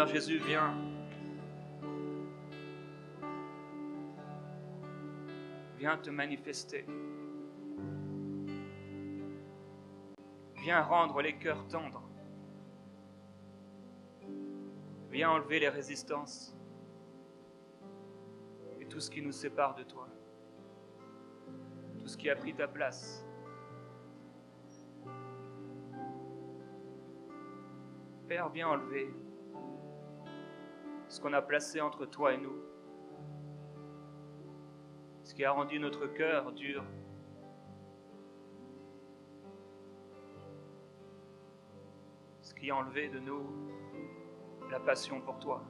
Seigneur Jésus, viens. Viens te manifester. Viens rendre les cœurs tendres. Viens enlever les résistances et tout ce qui nous sépare de toi. Tout ce qui a pris ta place. Père, viens enlever ce qu'on a placé entre toi et nous. Ce qui a rendu notre cœur dur. Ce qui a enlevé de nous la passion pour toi.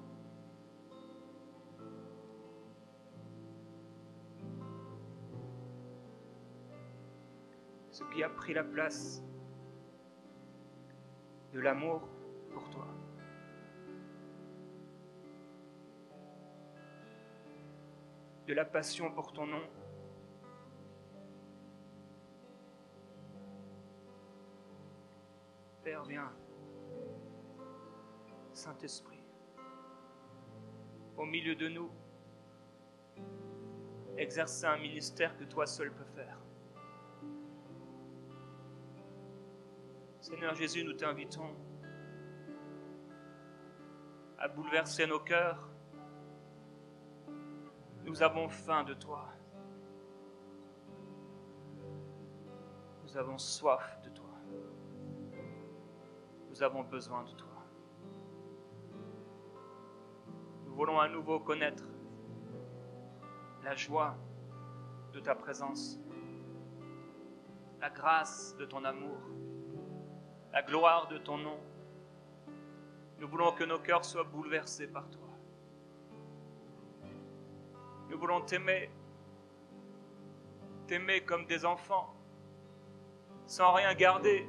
Ce qui a pris la place de l'amour pour toi. De la passion pour ton nom. Père, viens. Saint-Esprit, au milieu de nous, exercer un ministère que toi seul peux faire. Seigneur Jésus, nous t'invitons à bouleverser nos cœurs. Nous avons faim de toi. Nous avons soif de toi. Nous avons besoin de toi. Nous voulons à nouveau connaître la joie de ta présence, la grâce de ton amour, la gloire de ton nom. Nous voulons que nos cœurs soient bouleversés par toi. Nous voulons t'aimer, t'aimer comme des enfants, sans rien garder,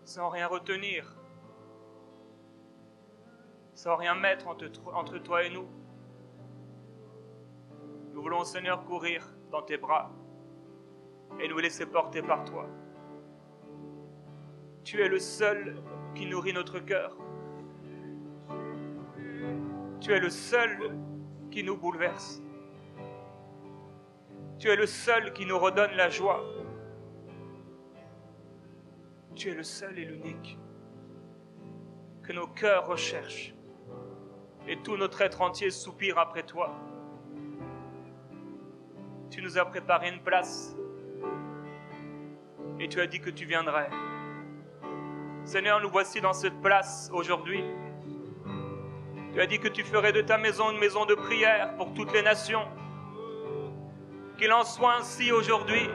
sans rien retenir, sans rien mettre entre toi et nous. Nous voulons, Seigneur, courir dans tes bras et nous laisser porter par toi. Tu es le seul qui nourrit notre cœur. Tu es le seul qui nous bouleverse. Tu es le seul qui nous redonne la joie. Tu es le seul et l'unique que nos cœurs recherchent. Et tout notre être entier soupire après toi. Tu nous as préparé une place. Et tu as dit que tu viendrais. Seigneur, nous voici dans cette place aujourd'hui. Tu as dit que tu ferais de ta maison une maison de prière pour toutes les nations. Qu'il en soit ainsi aujourd'hui,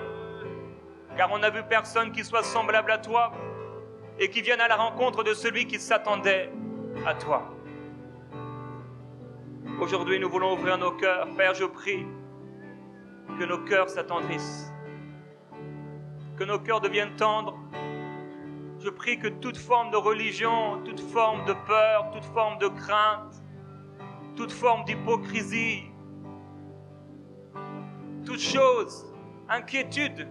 car on n'a vu personne qui soit semblable à toi et qui vienne à la rencontre de celui qui s'attendait à toi. Aujourd'hui, nous voulons ouvrir nos cœurs. Père, je prie que nos cœurs s'attendrissent, que nos cœurs deviennent tendres. Je prie que toute forme de religion, toute forme de peur, toute forme de crainte, toute forme d'hypocrisie, toute chose, inquiétude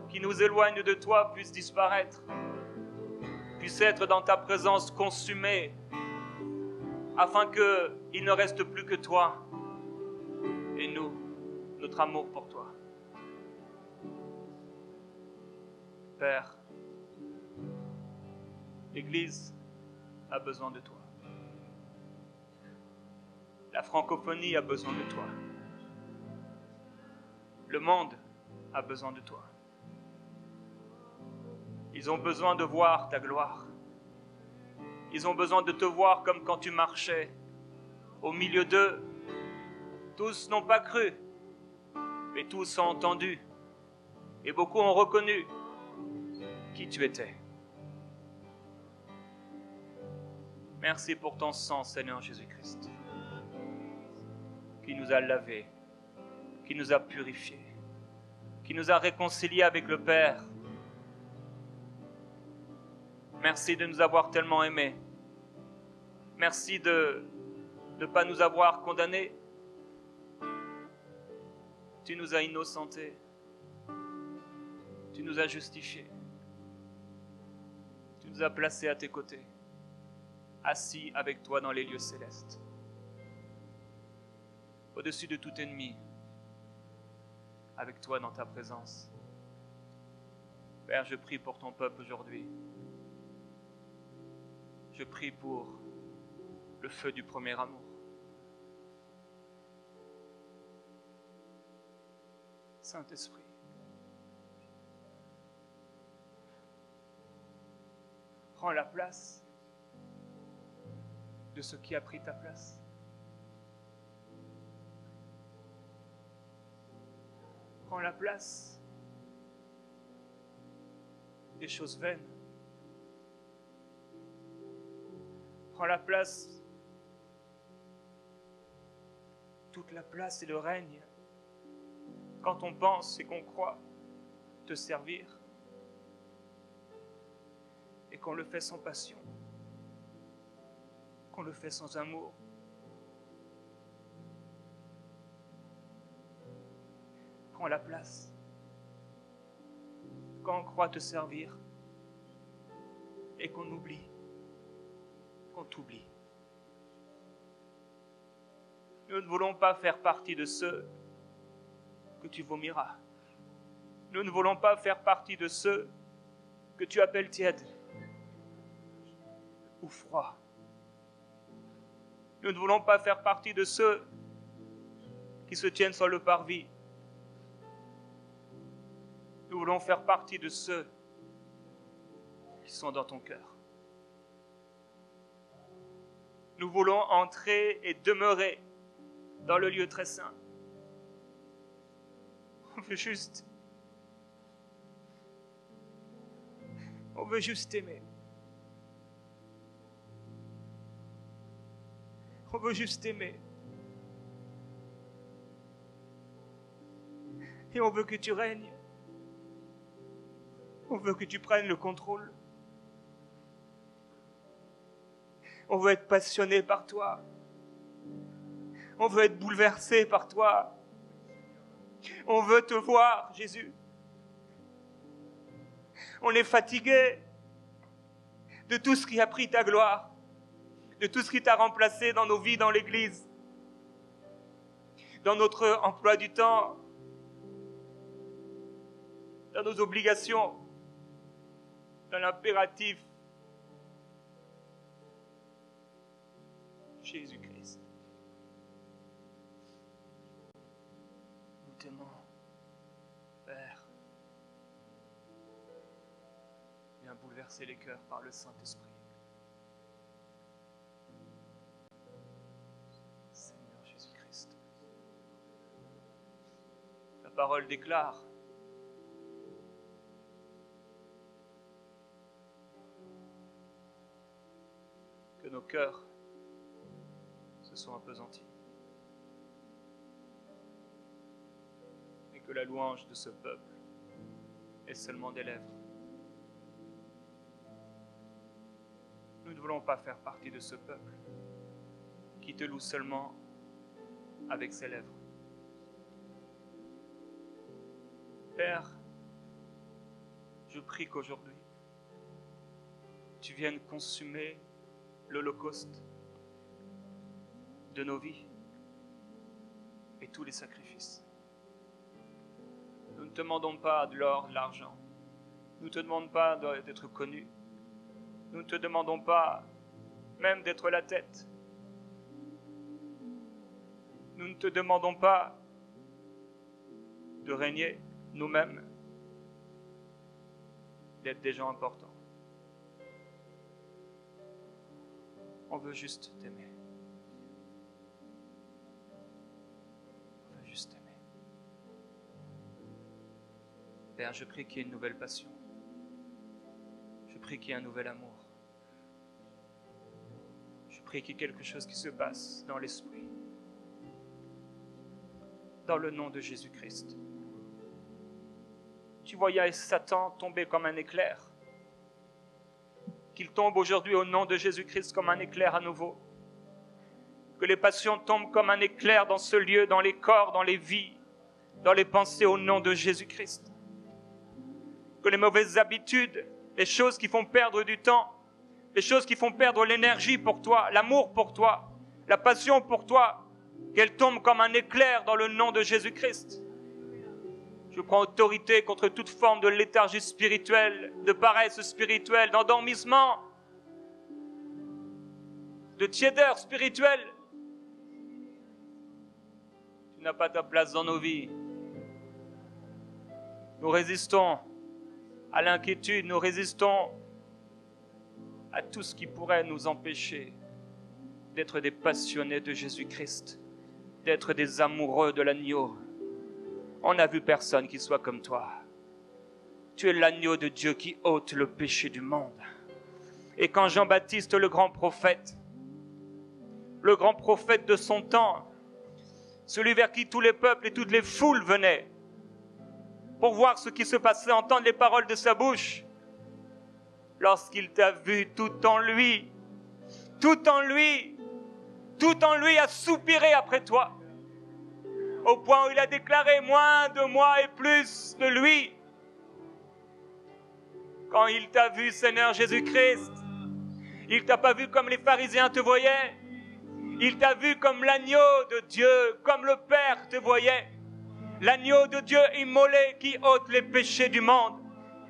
qui nous éloigne de toi puisse disparaître, puisse être dans ta présence consumée, afin qu'il ne reste plus que toi et nous, notre amour pour toi. Père, l'Église a besoin de toi. La francophonie a besoin de toi. Le monde a besoin de toi. Ils ont besoin de voir ta gloire. Ils ont besoin de te voir comme quand tu marchais au milieu d'eux. Tous n'ont pas cru, mais tous ont entendu. Et beaucoup ont reconnu qui tu étais. Merci pour ton sang, Seigneur Jésus-Christ, qui nous a lavés, qui nous a purifiés, qui nous a réconciliés avec le Père. Merci de nous avoir tellement aimés. Merci de ne pas nous avoir condamnés. Tu nous as innocentés. Tu nous as justifiés. Tu Tu nous as placés à tes côtés, assis avec toi dans les lieux célestes, au-dessus de tout ennemi, avec toi dans ta présence. Père, je prie pour ton peuple aujourd'hui. Je prie pour le feu du premier amour. Saint-Esprit, prends la place de ce qui a pris ta place. Prends la place des choses vaines. Prends la place, toute la place et le règne, quand on pense et qu'on croit te servir, et qu'on le fait sans passion, qu'on le fait sans amour. Prends la place quand on croit te servir et qu'on oublie, qu'on t'oublie. Nous ne voulons pas faire partie de ceux que tu vomiras. Nous ne voulons pas faire partie de ceux que tu appelles tièdes ou froids. Nous ne voulons pas faire partie de ceux qui se tiennent sur le parvis. Nous voulons faire partie de ceux qui sont dans ton cœur. Nous voulons entrer et demeurer dans le lieu très saint. On veut juste aimer. On veut juste aimer. Et on veut que tu règnes. On veut que tu prennes le contrôle. On veut être passionné par toi. On veut être bouleversé par toi. On veut te voir, Jésus. On est fatigué de tout ce qui a pris ta gloire, de tout ce qui t'a remplacé dans nos vies, dans l'Église, dans notre emploi du temps, dans nos obligations, dans l'impératif. Jésus-Christ. Nous t'aimons, Père. Viens bouleverser les cœurs par le Saint-Esprit. Seigneur Jésus-Christ. La parole déclare que nos cœurs se sont appesantis et que la louange de ce peuple est seulement des lèvres. Nous ne voulons pas faire partie de ce peuple qui te loue seulement avec ses lèvres. Père, je prie qu'aujourd'hui, tu viennes consumer l'holocauste de nos vies et tous les sacrifices. Nous ne te demandons pas de l'or, de l'argent. Nous ne te demandons pas d'être connu. Nous ne te demandons pas même d'être la tête. Nous ne te demandons pas de régner nous-mêmes, d'être des gens importants. On veut juste t'aimer. On veut juste t'aimer. Père, je prie qu'il y ait une nouvelle passion. Je prie qu'il y ait un nouvel amour. Je prie qu'il y ait quelque chose qui se passe dans l'esprit. Dans le nom de Jésus-Christ. Tu voyais Satan tomber comme un éclair. Qu'il tombe aujourd'hui au nom de Jésus-Christ comme un éclair à nouveau. Que les passions tombent comme un éclair dans ce lieu, dans les corps, dans les vies, dans les pensées au nom de Jésus-Christ. Que les mauvaises habitudes, les choses qui font perdre du temps, les choses qui font perdre l'énergie pour toi, l'amour pour toi, la passion pour toi, qu'elles tombent comme un éclair dans le nom de Jésus-Christ. Je prends autorité contre toute forme de léthargie spirituelle, de paresse spirituelle, d'endormissement, de tiédeur spirituelle. Tu n'as pas ta place dans nos vies. Nous résistons à l'inquiétude, nous résistons à tout ce qui pourrait nous empêcher d'être des passionnés de Jésus-Christ, d'être des amoureux de l'agneau. On n'a vu personne qui soit comme toi. Tu es l'agneau de Dieu qui ôte le péché du monde. Et quand Jean-Baptiste, le grand prophète de son temps, celui vers qui tous les peuples et toutes les foules venaient, pour voir ce qui se passait, entendre les paroles de sa bouche, lorsqu'il t'a vu tout en lui a soupiré après toi, au point où il a déclaré moins de moi et plus de lui. Quand il t'a vu, Seigneur Jésus-Christ, il t'a pas vu comme les pharisiens te voyaient, il t'a vu comme l'agneau de Dieu, comme le Père te voyait, l'agneau de Dieu immolé qui ôte les péchés du monde.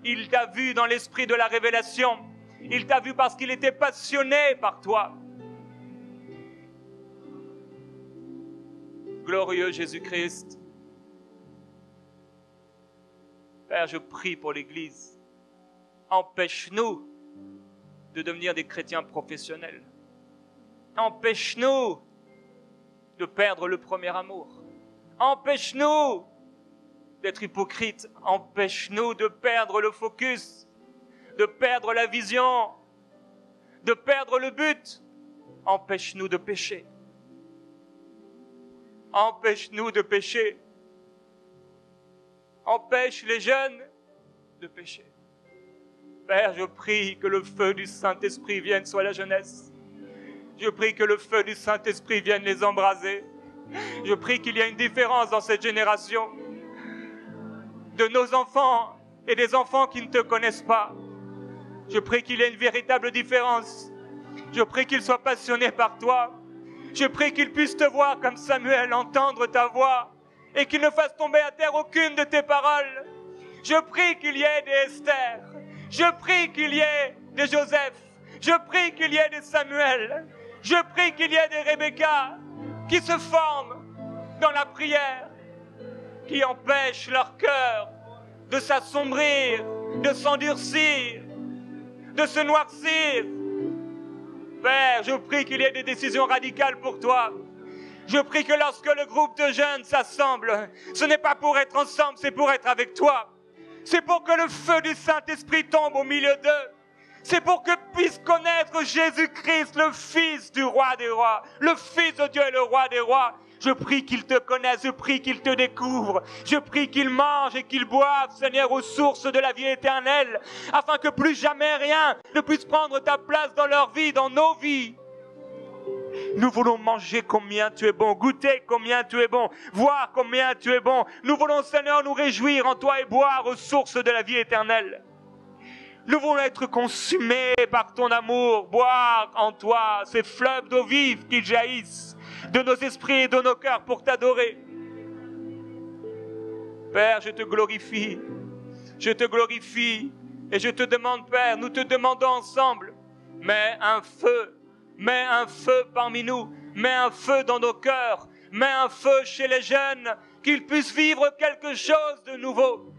Il t'a vu dans l'esprit de la révélation, il t'a vu parce qu'il était passionné par toi. Glorieux Jésus-Christ. Père, je prie pour l'Église. Empêche-nous de devenir des chrétiens professionnels. Empêche-nous de perdre le premier amour. Empêche-nous d'être hypocrites. Empêche-nous de perdre le focus, de perdre la vision, de perdre le but. Empêche-nous de pécher. Empêche-nous de pécher. Empêche les jeunes de pécher. Père, je prie que le feu du Saint-Esprit vienne sur la jeunesse. Je prie que le feu du Saint-Esprit vienne les embraser. Je prie qu'il y ait une différence dans cette génération de nos enfants et des enfants qui ne te connaissent pas. Je prie qu'il y ait une véritable différence. Je prie qu'ils soient passionnés par toi. Je prie qu'ils puissent te voir comme Samuel, entendre ta voix et qu'ils ne fassent tomber à terre aucune de tes paroles. Je prie qu'il y ait des Esther. Je prie qu'il y ait des Joseph. Je prie qu'il y ait des Samuel. Je prie qu'il y ait des Rebecca qui se forment dans la prière, qui empêchent leur cœur de s'assombrir, de s'endurcir, de se noircir. Père, je prie qu'il y ait des décisions radicales pour toi. Je prie que lorsque le groupe de jeunes s'assemble, ce n'est pas pour être ensemble, c'est pour être avec toi. C'est pour que le feu du Saint-Esprit tombe au milieu d'eux. C'est pour que puissent connaître Jésus-Christ, le Fils du Roi des Rois, le Fils de Dieu et le Roi des Rois. Je prie qu'ils te connaissent, je prie qu'ils te découvrent, je prie qu'ils mangent et qu'ils boivent, Seigneur, aux sources de la vie éternelle, afin que plus jamais rien ne puisse prendre ta place dans leur vie, dans nos vies. Nous voulons manger combien tu es bon, goûter combien tu es bon, voir combien tu es bon. Nous voulons, Seigneur, nous réjouir en toi et boire aux sources de la vie éternelle. Nous voulons être consumés par ton amour, boire en toi ces fleuves d'eau vive qui jaillissent de nos esprits et de nos cœurs pour t'adorer. Père, je te glorifie et je te demande, Père, nous te demandons ensemble, mets un feu parmi nous, mets un feu dans nos cœurs, mets un feu chez les jeunes, qu'ils puissent vivre quelque chose de nouveau,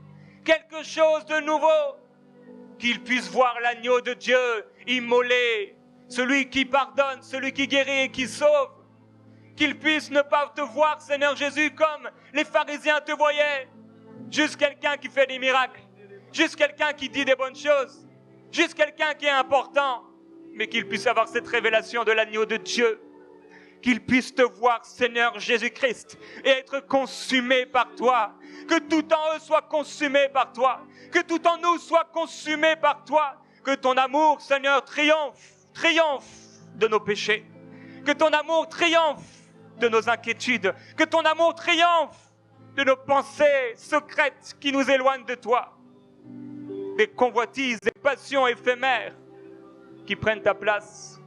qu'ils puissent voir l'agneau de Dieu immolé, celui qui pardonne, celui qui guérit et qui sauve, qu'ils puissent ne pas te voir, Seigneur Jésus, comme les pharisiens te voyaient, juste quelqu'un qui fait des miracles, juste quelqu'un qui dit des bonnes choses, juste quelqu'un qui est important, mais qu'ils puissent avoir cette révélation de l'agneau de Dieu, qu'ils puissent te voir, Seigneur Jésus-Christ, et être consumés par toi, que tout en eux soit consumé par toi, que tout en nous soit consumé par toi, que ton amour, Seigneur, triomphe de nos péchés, que ton amour triomphe de nos inquiétudes, que ton amour triomphe de nos pensées secrètes qui nous éloignent de toi, des convoitises, des passions éphémères qui prennent ta place.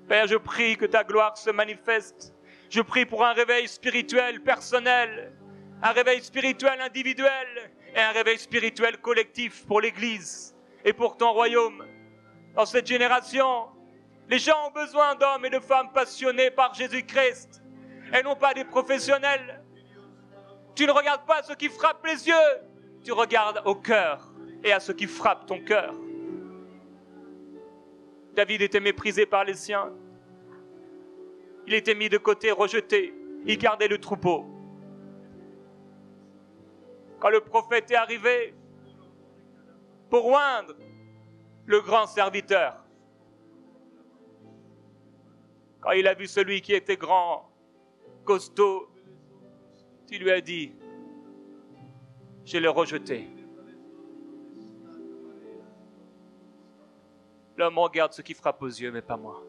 Père, je prie que ta gloire se manifeste. Je prie pour un réveil spirituel personnel, un réveil spirituel individuel et un réveil spirituel collectif pour l'Église et pour ton royaume. Dans cette génération, les gens ont besoin d'hommes et de femmes passionnés par Jésus-Christ et non pas des professionnels. Tu ne regardes pas ce qui frappe les yeux, tu regardes au cœur et à ce qui frappe ton cœur. David était méprisé par les siens. Il était mis de côté, rejeté. Il gardait le troupeau. Quand le prophète est arrivé pour oindre le grand serviteur, quand il a vu celui qui était grand, costaud, il lui a dit, je l'ai rejeté. L'homme regarde ce qui frappe aux yeux, mais pas moi.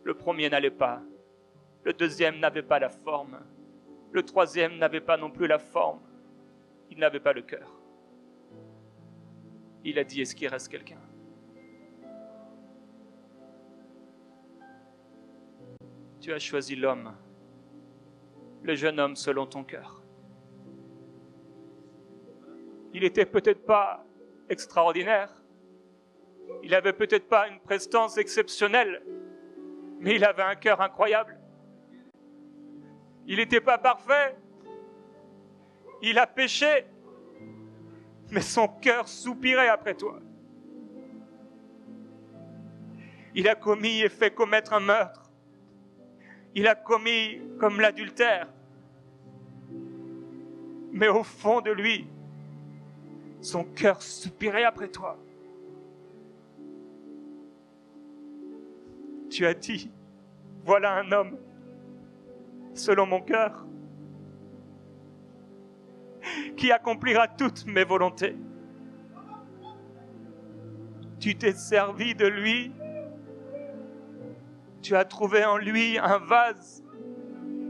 Le premier n'allait pas. Le deuxième n'avait pas la forme. Le troisième n'avait pas non plus la forme. Il n'avait pas le cœur. Il a dit, est-ce qu'il reste quelqu'un? Tu as choisi l'homme, le jeune homme selon ton cœur. Il n'était peut-être pas extraordinaire. Il n'avait peut-être pas une prestance exceptionnelle, mais il avait un cœur incroyable. Il n'était pas parfait. Il a péché, mais son cœur soupirait après toi. Il a commis et fait commettre un meurtre. Il a commis comme l'adultère. Mais au fond de lui, son cœur soupirait après toi. Tu as dit, voilà un homme, selon mon cœur, qui accomplira toutes mes volontés. Tu t'es servi de lui, tu as trouvé en lui un vase,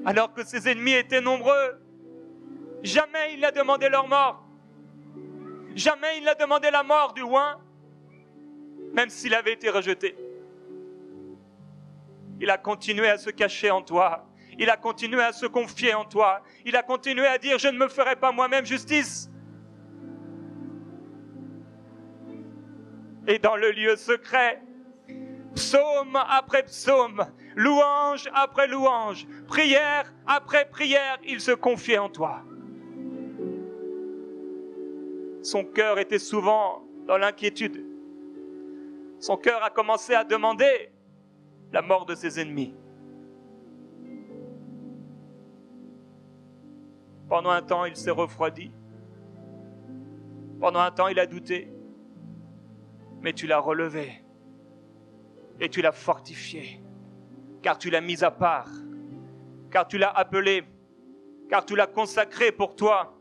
alors que ses ennemis étaient nombreux. Jamais il n'a demandé leur mort. Jamais il n'a demandé la mort du oint, même s'il avait été rejeté. Il a continué à se cacher en toi. Il a continué à se confier en toi. Il a continué à dire, je ne me ferai pas moi-même justice. Et dans le lieu secret, psaume après psaume, louange après louange, prière après prière, il se confiait en toi. Son cœur était souvent dans l'inquiétude. Son cœur a commencé à demander la mort de ses ennemis. Pendant un temps, il s'est refroidi. Pendant un temps, il a douté. Mais tu l'as relevé. Et tu l'as fortifié. Car tu l'as mis à part. Car tu l'as appelé. Car tu l'as consacré pour toi.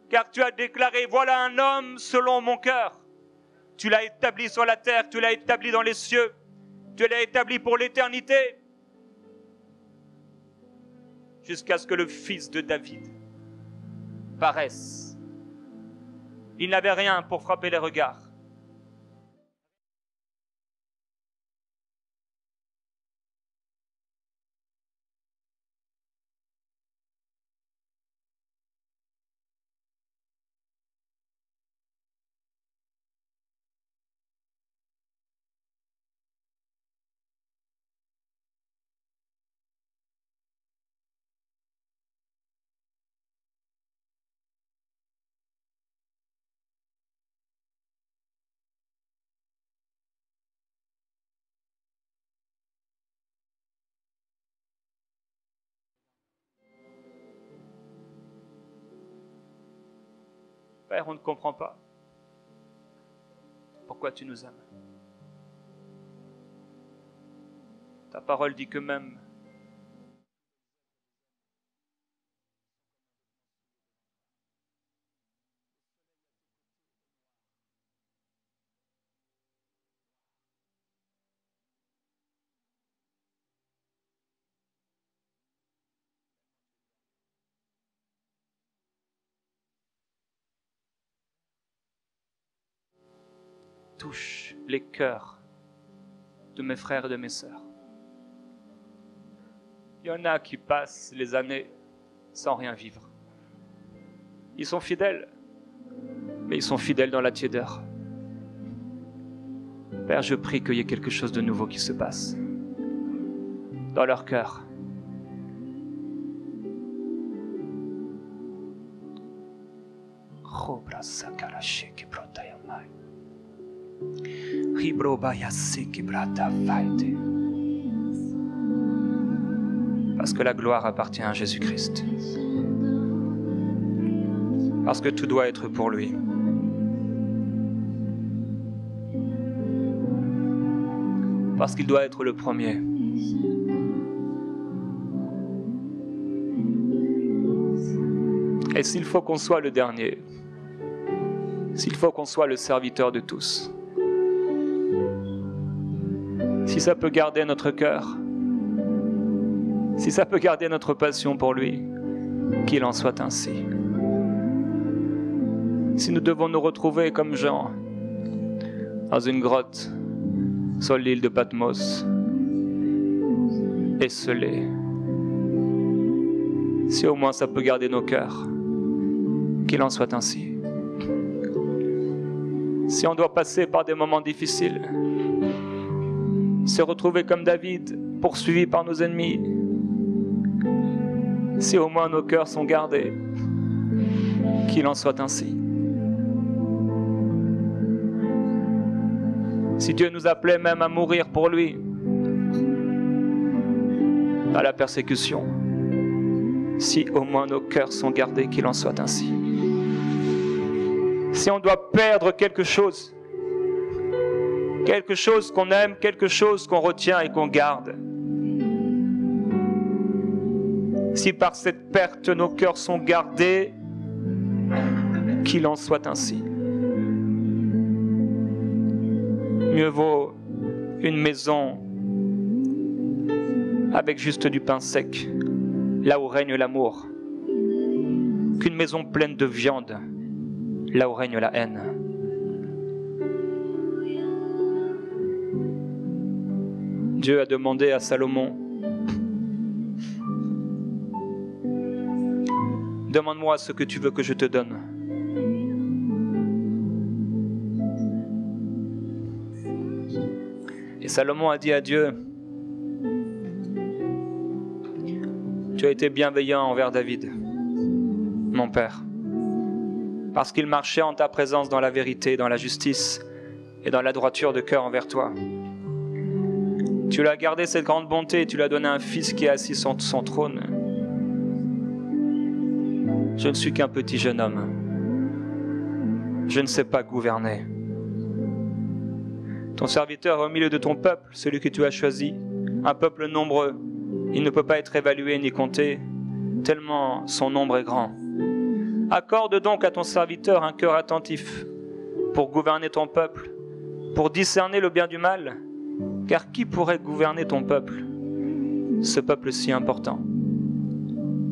Car tu as déclaré, voilà un homme selon mon cœur. Tu l'as établi sur la terre, tu l'as établi dans les cieux. Tu l'as établi pour l'éternité. Jusqu'à ce que le fils de David paraisse. Il n'avait rien pour frapper les regards. Père, on ne comprend pas pourquoi tu nous aimes. Ta parole dit que même touche les cœurs de mes frères et de mes sœurs. Il y en a qui passent les années sans rien vivre. Ils sont fidèles, mais ils sont fidèles dans la tiédeur. Père, je prie qu'il y ait quelque chose de nouveau qui se passe dans leur cœur. Parce que la gloire appartient à Jésus-Christ. Parce que tout doit être pour lui. Parce qu'il doit être le premier. Et s'il faut qu'on soit le dernier, s'il faut qu'on soit le serviteur de tous, si ça peut garder notre cœur, si ça peut garder notre passion pour lui, qu'il en soit ainsi. Si nous devons nous retrouver comme Jean, dans une grotte, sur l'île de Patmos, esselés, si au moins ça peut garder nos cœurs, qu'il en soit ainsi. Si on doit passer par des moments difficiles, se retrouver comme David, poursuivi par nos ennemis, si au moins nos cœurs sont gardés, qu'il en soit ainsi. Si Dieu nous appelait même à mourir pour lui, dans la persécution, si au moins nos cœurs sont gardés, qu'il en soit ainsi. Si on doit perdre quelque chose qu'on aime, quelque chose qu'on retient et qu'on garde, si par cette perte nos cœurs sont gardés, qu'il en soit ainsi. Mieux vaut une maison avec juste du pain sec, là où règne l'amour, qu'une maison pleine de viande, là où règne la haine. Dieu a demandé à Salomon, demande-moi ce que tu veux que je te donne. Et Salomon a dit à Dieu, tu as été bienveillant envers David, mon père, parce qu'il marchait en ta présence dans la vérité, dans la justice et dans la droiture de cœur envers toi. Tu lui as gardé cette grande bonté et tu lui as donné un fils qui est assis sur son trône. Je ne suis qu'un petit jeune homme. Je ne sais pas gouverner. Ton serviteur au milieu de ton peuple, celui que tu as choisi, un peuple nombreux, il ne peut pas être évalué ni compté, tellement son nombre est grand. Accorde donc à ton serviteur un cœur attentif pour gouverner ton peuple, pour discerner le bien du mal, car qui pourrait gouverner ton peuple, ce peuple si important?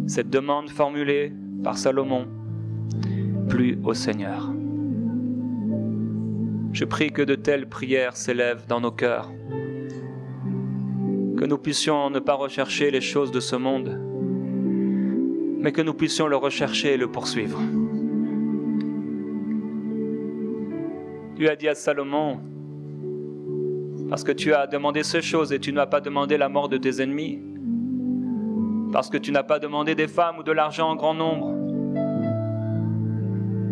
Cette demande formulée par Salomon plut au Seigneur. Je prie que de telles prières s'élèvent dans nos cœurs, que nous puissions ne pas rechercher les choses de ce monde, mais que nous puissions le rechercher et le poursuivre. Dieu a dit à Salomon, parce que tu as demandé ces choses et tu n'as pas demandé la mort de tes ennemis, parce que tu n'as pas demandé des femmes ou de l'argent en grand nombre,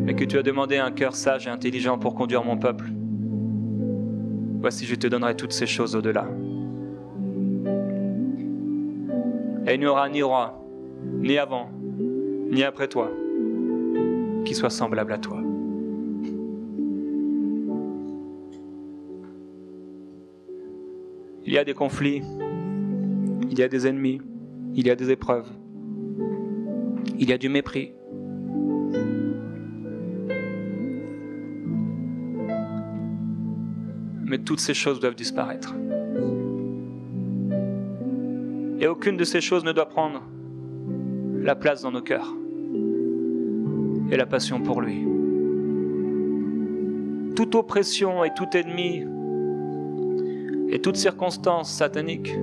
mais que tu as demandé un cœur sage et intelligent pour conduire mon peuple. Voici, je te donnerai toutes ces choses au-delà. Et il n'y aura ni roi, ni avant, ni après toi, qui soit semblable à toi. Il y a des conflits, il y a des ennemis, il y a des épreuves, il y a du mépris. Mais toutes ces choses doivent disparaître. Et aucune de ces choses ne doit prendre la place dans nos cœurs et la passion pour lui. toute oppression et tout ennemi et toute circonstance satanique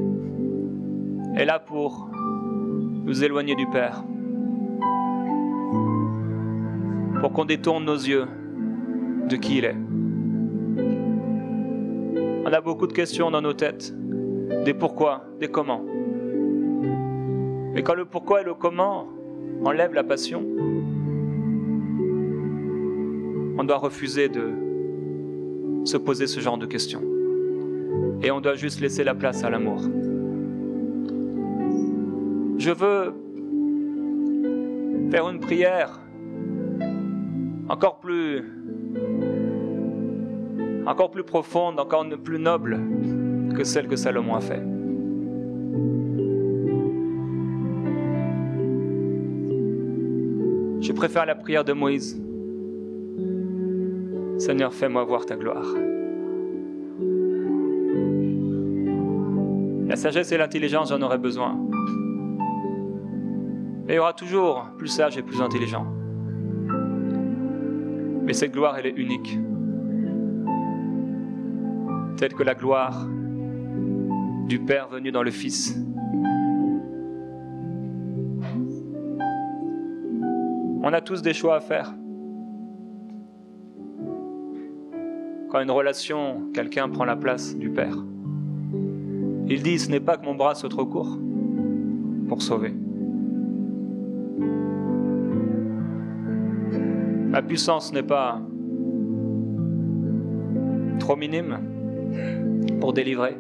est là pour nous éloigner du Père, pour qu'on détourne nos yeux de qui il est. On a beaucoup de questions dans nos têtes, des pourquoi, des comment. Mais quand le pourquoi et le comment enlèvent la passion, on doit refuser de se poser ce genre de questions. Et on doit juste laisser la place à l'amour. Je veux faire une prière encore plus profonde, encore plus noble que celle que Salomon a faite. Je préfère la prière de Moïse. Seigneur, fais-moi voir ta gloire. La sagesse et l'intelligence, j'en aurai besoin. Mais il y aura toujours plus sage et plus intelligent. Mais cette gloire, elle est unique. Telle que la gloire du Père venu dans le Fils. On a tous des choix à faire. Quand une relation, quelqu'un prend la place du Père, il dit, ce n'est pas que mon bras soit trop court pour sauver. Ma puissance n'est pas trop minime pour délivrer,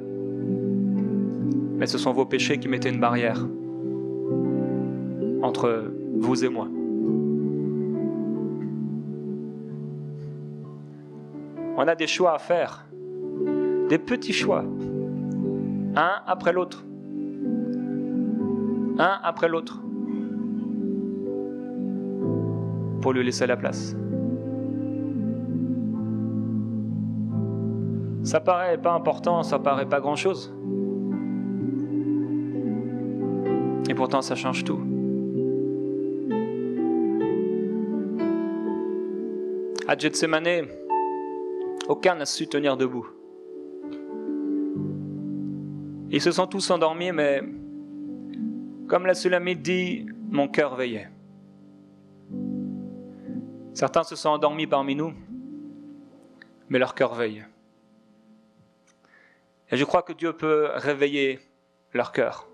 mais ce sont vos péchés qui mettaient une barrière entre vous et moi. On a des choix à faire, des petits choix, un après l'autre, pour lui laisser la place. Ça paraît pas important, ça paraît pas grand-chose. Et pourtant, ça change tout. À Gethsémane, aucun n'a su tenir debout. Ils se sont tous endormis, mais comme la Sulamite dit, mon cœur veillait. Certains se sont endormis parmi nous, mais leur cœur veille. Et je crois que Dieu peut réveiller leur cœur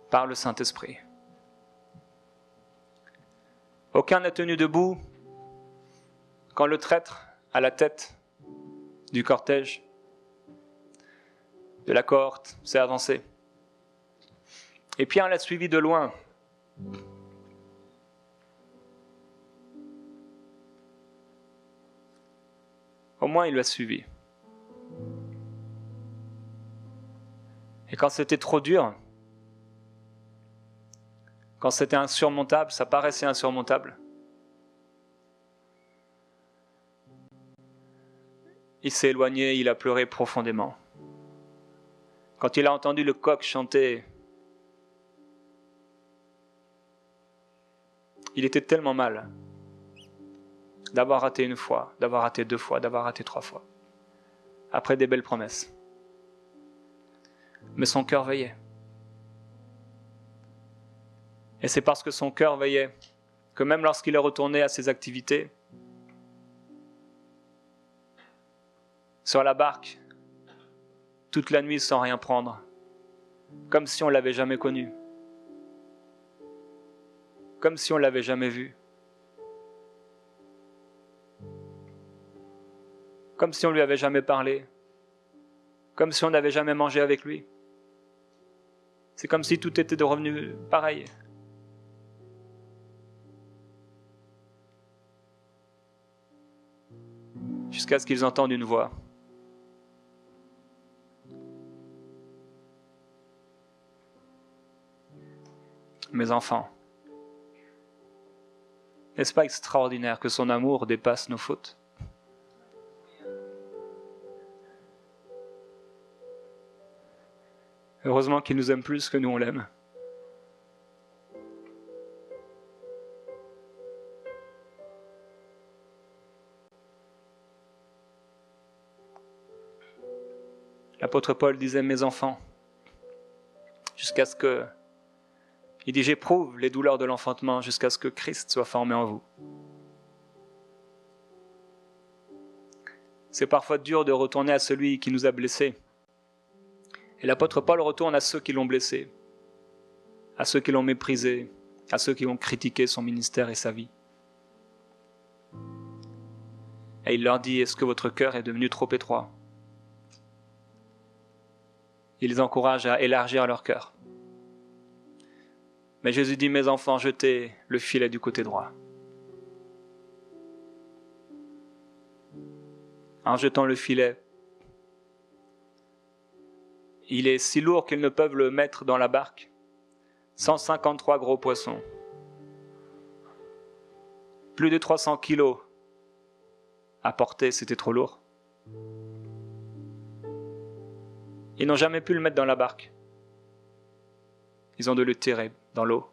par le Saint-Esprit. Aucun n'a tenu debout quand le traître à la tête du cortège, de la cohorte, s'est avancé. Et Pierre l'a suivi de loin. Au moins, il l'a suivi. Et quand c'était trop dur, quand c'était insurmontable, ça paraissait insurmontable, il s'est éloigné, il a pleuré profondément. Quand il a entendu le coq chanter, il était tellement mal d'avoir raté une fois, d'avoir raté 2 fois, d'avoir raté 3 fois, après des belles promesses. Mais son cœur veillait. Et c'est parce que son cœur veillait que même lorsqu'il est retourné à ses activités, sur la barque, toute la nuit sans rien prendre, comme si on ne l'avait jamais connu, comme si on ne l'avait jamais vu, comme si on ne lui avait jamais parlé, comme si on n'avait jamais mangé avec lui. C'est comme si tout était revenu pareil. Jusqu'à ce qu'ils entendent une voix. Mes enfants, n'est-ce pas extraordinaire que son amour dépasse nos fautes ? Heureusement qu'il nous aime plus que nous on l'aime. L'apôtre Paul disait « Mes enfants », jusqu'à ce que... Il dit « J'éprouve les douleurs de l'enfantement jusqu'à ce que Christ soit formé en vous ». C'est parfois dur de retourner à celui qui nous a blessés. Et l'apôtre Paul retourne à ceux qui l'ont blessé, à ceux qui l'ont méprisé, à ceux qui ont critiqué son ministère et sa vie. Et il leur dit, est-ce que votre cœur est devenu trop étroit? Il les encourage à élargir leur cœur. Mais Jésus dit, mes enfants, jetez le filet du côté droit. En jetant le filet, il est si lourd qu'ils ne peuvent le mettre dans la barque. 153 gros poissons. Plus de 300 kilos à porter, c'était trop lourd. Ils n'ont jamais pu le mettre dans la barque. Ils ont dû le tirer dans l'eau.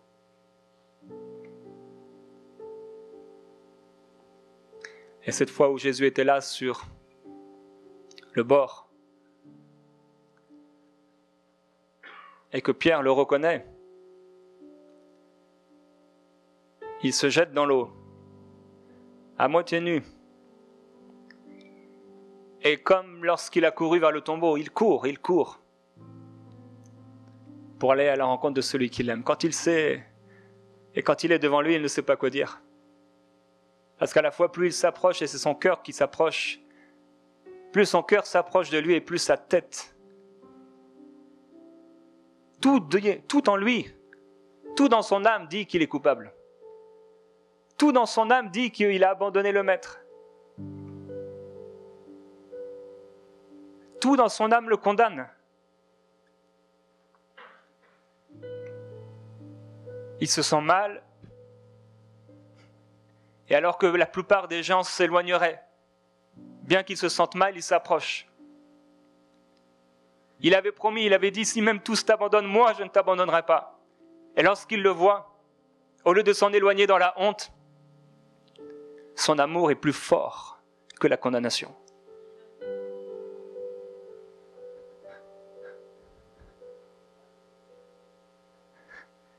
Et cette fois où Jésus était là sur le bord, et que Pierre le reconnaît, il se jette dans l'eau, à moitié nu. Et comme lorsqu'il a couru vers le tombeau, il court, pour aller à la rencontre de celui qu'il aime. Quand il sait, et quand il est devant lui, il ne sait pas quoi dire. Parce qu'à la fois, plus il s'approche, et c'est son cœur qui s'approche, plus son cœur s'approche de lui, et plus sa tête, tout en lui, tout dans son âme dit qu'il est coupable. Tout dans son âme dit qu'il a abandonné le maître. Tout dans son âme le condamne. Il se sent mal. Et alors que la plupart des gens s'éloigneraient, bien qu'ils se sentent mal, ils s'approchent. Il avait promis, il avait dit, si même tous t'abandonnent, moi je ne t'abandonnerai pas. Et lorsqu'il le voit, au lieu de s'en éloigner dans la honte, son amour est plus fort que la condamnation.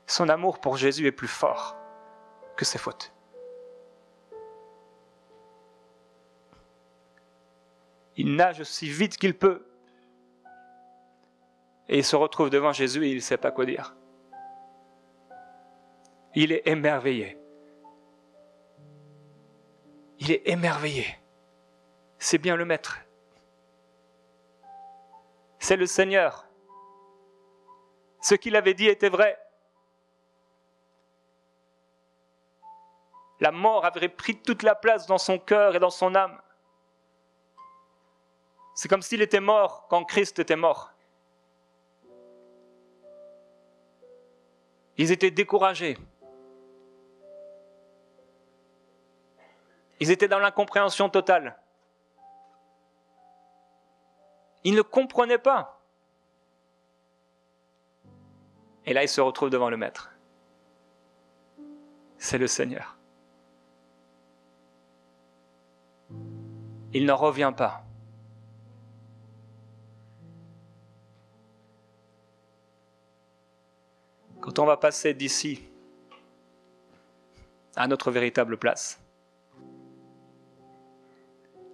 Son amour pour Jésus est plus fort que ses fautes. Il nage aussi vite qu'il peut. Et il se retrouve devant Jésus et il ne sait pas quoi dire. Il est émerveillé. Il est émerveillé. C'est bien le Maître. C'est le Seigneur. Ce qu'il avait dit était vrai. La mort avait pris toute la place dans son cœur et dans son âme. C'est comme s'il était mort quand Christ était mort. Ils étaient découragés. Ils étaient dans l'incompréhension totale. Ils ne comprenaient pas. Et là, ils se retrouvent devant le Maître. C'est le Seigneur. Il n'en revient pas. Quand on va passer d'ici à notre véritable place,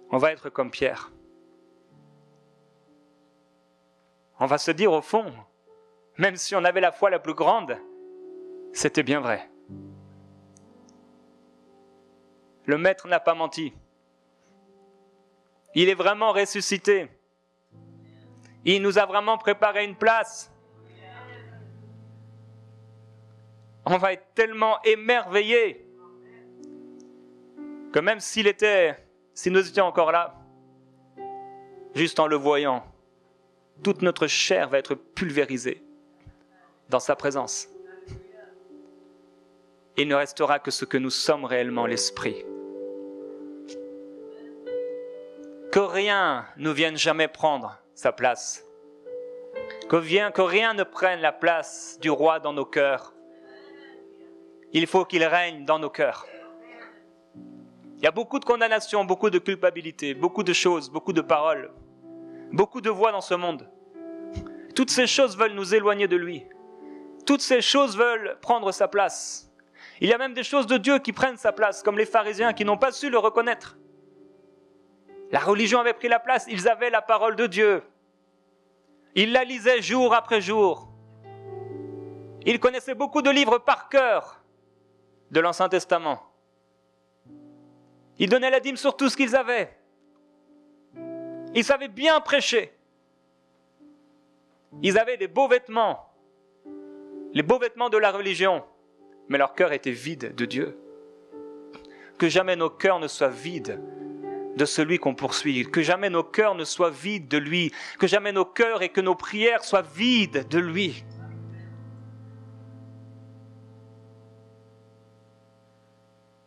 on va être comme Pierre. On va se dire au fond, même si on avait la foi la plus grande, c'était bien vrai. Le Maître n'a pas menti. Il est vraiment ressuscité. Il nous a vraiment préparé une place. On va être tellement émerveillés que même si nous étions encore là, juste en le voyant, toute notre chair va être pulvérisée dans sa présence. Il ne restera que ce que nous sommes réellement, l'Esprit. Que rien ne vienne jamais prendre sa place. Que rien ne prenne la place du roi dans nos cœurs. Il faut qu'il règne dans nos cœurs. Il y a beaucoup de condamnation, beaucoup de culpabilité, beaucoup de choses, beaucoup de paroles, beaucoup de voix dans ce monde. Toutes ces choses veulent nous éloigner de lui. Toutes ces choses veulent prendre sa place. Il y a même des choses de Dieu qui prennent sa place, comme les pharisiens qui n'ont pas su le reconnaître. La religion avait pris la place, ils avaient la parole de Dieu. Ils la lisaient jour après jour. Ils connaissaient beaucoup de livres par cœur de l'Ancien Testament. Ils donnaient la dîme sur tout ce qu'ils avaient. Ils savaient bien prêcher. Ils avaient des beaux vêtements, les beaux vêtements de la religion, mais leur cœur était vide de Dieu. Que jamais nos cœurs ne soient vides de celui qu'on poursuit, que jamais nos cœurs ne soient vides de lui, que jamais nos cœurs et que nos prières soient vides de lui.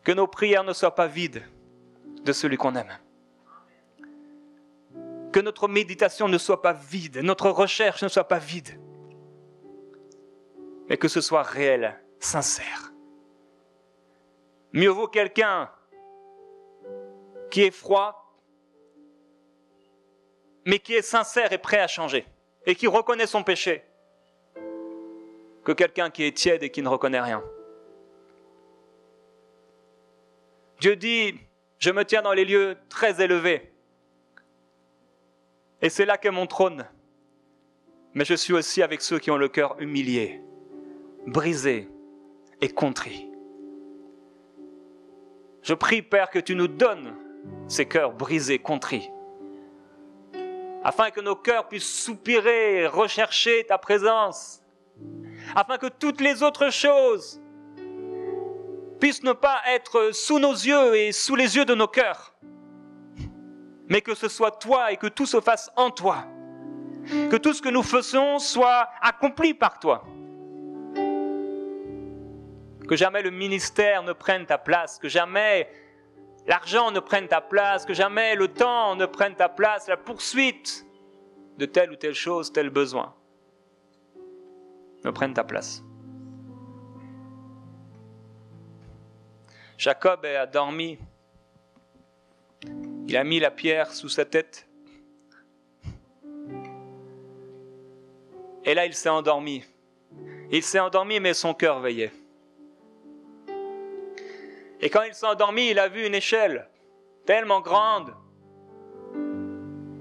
Que nos prières ne soient pas vides de celui qu'on aime. Que notre méditation ne soit pas vide, notre recherche ne soit pas vide, mais que ce soit réel, sincère. Mieux vaut quelqu'un qui est froid, mais qui est sincère et prêt à changer, et qui reconnaît son péché, que quelqu'un qui est tiède et qui ne reconnaît rien. Dieu dit, je me tiens dans les lieux très élevés, et c'est là qu'est mon trône. Mais je suis aussi avec ceux qui ont le cœur humilié, brisé et contrit. Je prie, Père, que tu nous donnes ces cœurs brisés, contrits, afin que nos cœurs puissent soupirer et rechercher ta présence, afin que toutes les autres choses puissent ne pas être sous nos yeux et sous les yeux de nos cœurs, mais que ce soit toi et que tout se fasse en toi, que tout ce que nous faisons soit accompli par toi, que jamais le ministère ne prenne ta place, que jamais l'argent ne prenne ta place, que jamais le temps ne prenne ta place, la poursuite de telle ou telle chose, tel besoin ne prenne ta place. Jacob a dormi. Il a mis la pierre sous sa tête. Et là, il s'est endormi. Il s'est endormi, mais son cœur veillait. Et quand il s'est endormi, il a vu une échelle tellement grande.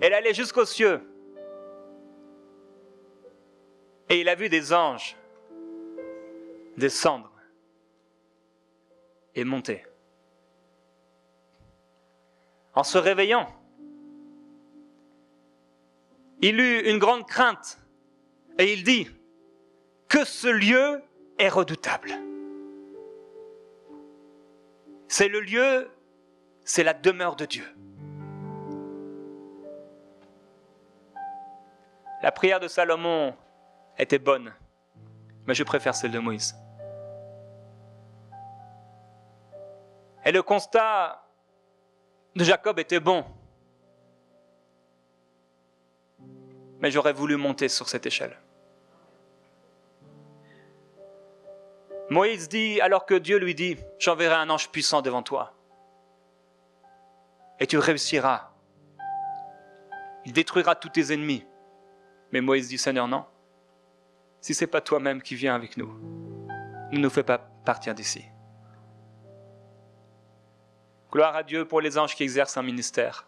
Elle allait jusqu'aux cieux. Et il a vu des anges descendre et monter. En se réveillant, il eut une grande crainte et il dit que ce lieu est redoutable. C'est le lieu, c'est la demeure de Dieu. La prière de Salomon était bonne, mais je préfère celle de Moïse. Et le constat de Jacob était bon. Mais j'aurais voulu monter sur cette échelle. Moïse dit, alors que Dieu lui dit, j'enverrai un ange puissant devant toi. Et tu réussiras. Il détruira tous tes ennemis. Mais Moïse dit, Seigneur, non. Si ce n'est pas toi-même qui viens avec nous, ne nous fais pas partir d'ici. Gloire à Dieu pour les anges qui exercent un ministère.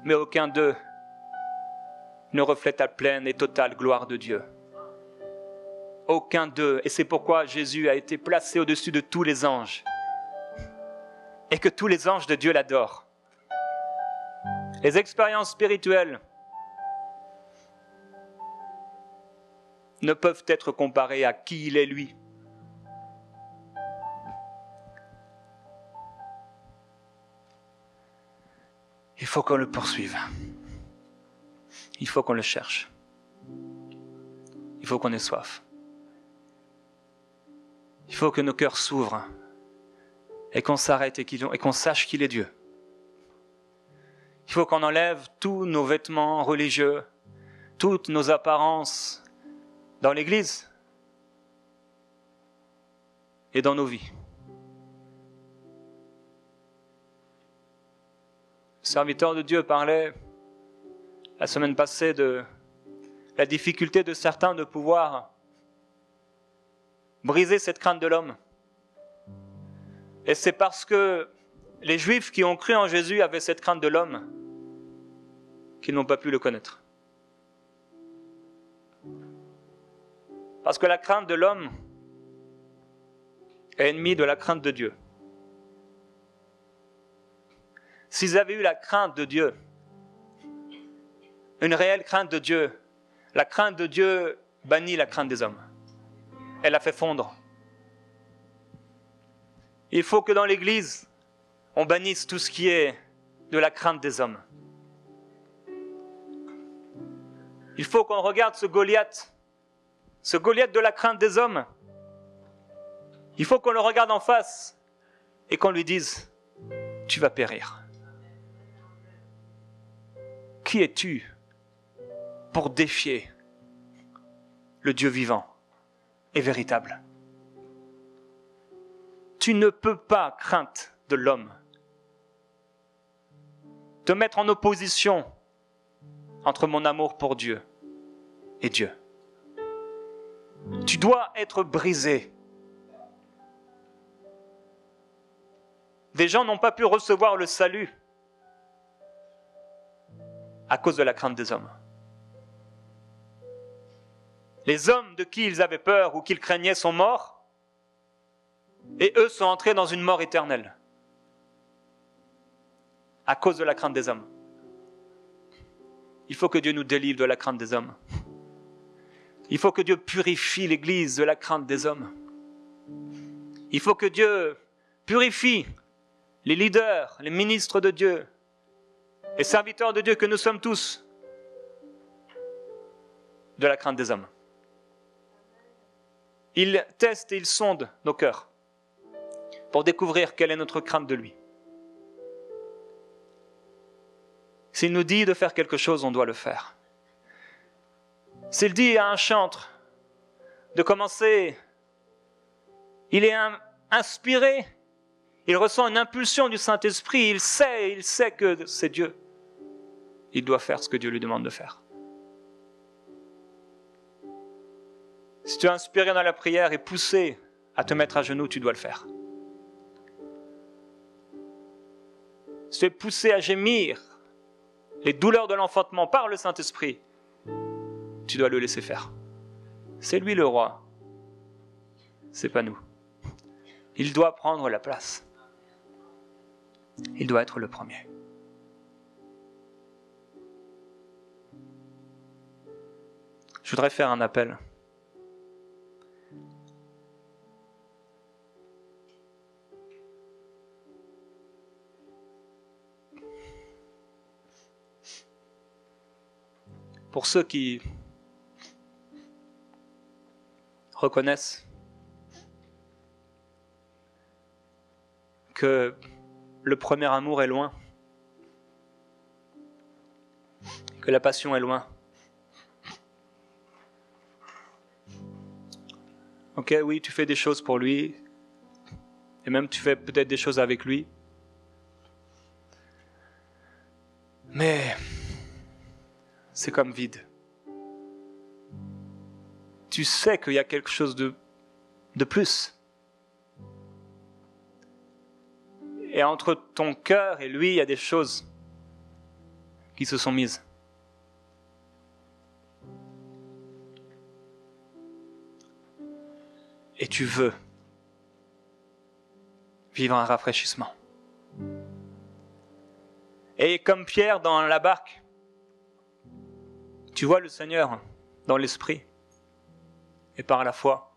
Mais aucun d'eux ne reflète la pleine et totale gloire de Dieu. Aucun d'eux. Et c'est pourquoi Jésus a été placé au-dessus de tous les anges. Et que tous les anges de Dieu l'adorent. Les expériences spirituelles ne peuvent être comparées à qui il est lui. Il faut qu'on le poursuive. Il faut qu'on le cherche. Il faut qu'on ait soif. Il faut que nos cœurs s'ouvrent et qu'on s'arrête et qu'on sache qu'il est Dieu. Il faut qu'on enlève tous nos vêtements religieux, toutes nos apparences dans l'Église et dans nos vies. Le serviteur de Dieu parlait la semaine passée de la difficulté de certains de pouvoir briser cette crainte de l'homme. Et c'est parce que les Juifs qui ont cru en Jésus avaient cette crainte de l'homme qu'ils n'ont pas pu le connaître. Parce que la crainte de l'homme est ennemie de la crainte de Dieu. S'ils avaient eu la crainte de Dieu, une réelle crainte de Dieu, la crainte de Dieu bannit la crainte des hommes. Elle la fait fondre. Il faut que dans l'Église, on bannisse tout ce qui est de la crainte des hommes. Il faut qu'on regarde ce Goliath de la crainte des hommes. Il faut qu'on le regarde en face et qu'on lui dise « Tu vas périr ». Qui es-tu pour défier le Dieu vivant et véritable? Tu ne peux pas, crainte de l'homme, te mettre en opposition entre mon amour pour Dieu et Dieu. Tu dois être brisé. Des gens n'ont pas pu recevoir le salut à cause de la crainte des hommes. Les hommes de qui ils avaient peur ou qu'ils craignaient sont morts, et eux sont entrés dans une mort éternelle à cause de la crainte des hommes. Il faut que Dieu nous délivre de la crainte des hommes. Il faut que Dieu purifie l'Église de la crainte des hommes. Il faut que Dieu purifie les leaders, les ministres de Dieu, les serviteurs de Dieu que nous sommes tous de la crainte des hommes. Il teste et il sonde nos cœurs pour découvrir quelle est notre crainte de lui. S'il nous dit de faire quelque chose, on doit le faire. S'il dit à un chantre de commencer, il est inspiré, il ressent une impulsion du Saint-Esprit, il sait que c'est Dieu. Il doit faire ce que Dieu lui demande de faire. Si tu es inspiré dans la prière et poussé à te mettre à genoux, tu dois le faire. Si tu es poussé à gémir les douleurs de l'enfantement par le Saint-Esprit, tu dois le laisser faire. C'est lui le roi, c'est pas nous. Il doit prendre la place. Il doit être le premier. Je voudrais faire un appel. Pour ceux qui reconnaissent que le premier amour est loin, que la passion est loin. Ok, oui, tu fais des choses pour lui, et même tu fais peut-être des choses avec lui, mais c'est comme vide. Tu sais qu'il y a quelque chose de plus. Et entre ton cœur et lui, il y a des choses qui se sont mises. Et tu veux vivre un rafraîchissement. Et comme Pierre dans la barque, tu vois le Seigneur dans l'esprit et par la foi.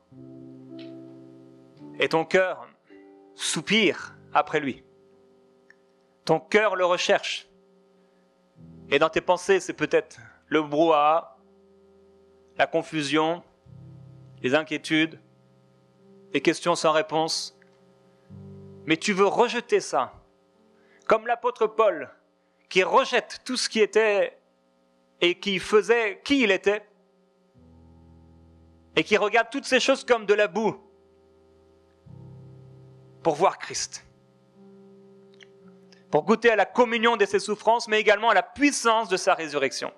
Et ton cœur soupire après lui. Ton cœur le recherche. Et dans tes pensées, c'est peut-être le brouhaha, la confusion, les inquiétudes, les questions sans réponse. Mais tu veux rejeter ça. Comme l'apôtre Paul, qui rejette tout ce qui était et qui faisait qui il était, et qui regarde toutes ces choses comme de la boue pour voir Christ, pour goûter à la communion de ses souffrances, mais également à la puissance de sa résurrection.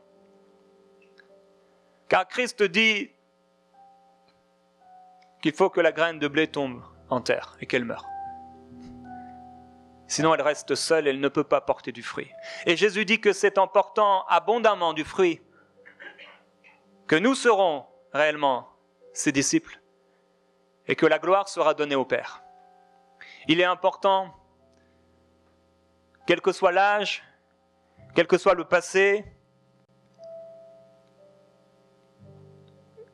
Car Christ dit qu'il faut que la graine de blé tombe en terre et qu'elle meure. Sinon, elle reste seule, elle ne peut pas porter du fruit. Et Jésus dit que c'est en portant abondamment du fruit que nous serons réellement ses disciples et que la gloire sera donnée au Père. Il est important, quel que soit l'âge, quel que soit le passé,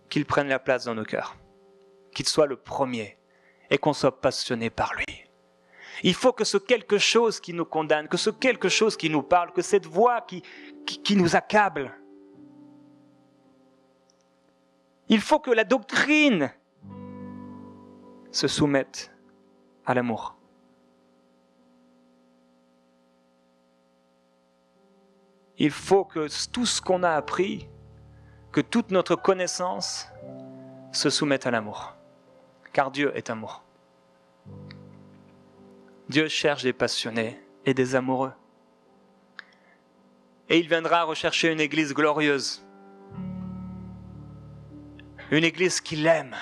qu'il prenne la place dans nos cœurs, qu'il soit le premier et qu'on soit passionné par lui. Il faut que ce quelque chose qui nous condamne, que ce quelque chose qui nous parle, que cette voix qui nous accable, il faut que la doctrine se soumette à l'amour. Il faut que tout ce qu'on a appris, que toute notre connaissance se soumette à l'amour. Car Dieu est amour. Dieu cherche des passionnés et des amoureux. Et il viendra rechercher une église glorieuse. Une église qui l'aime.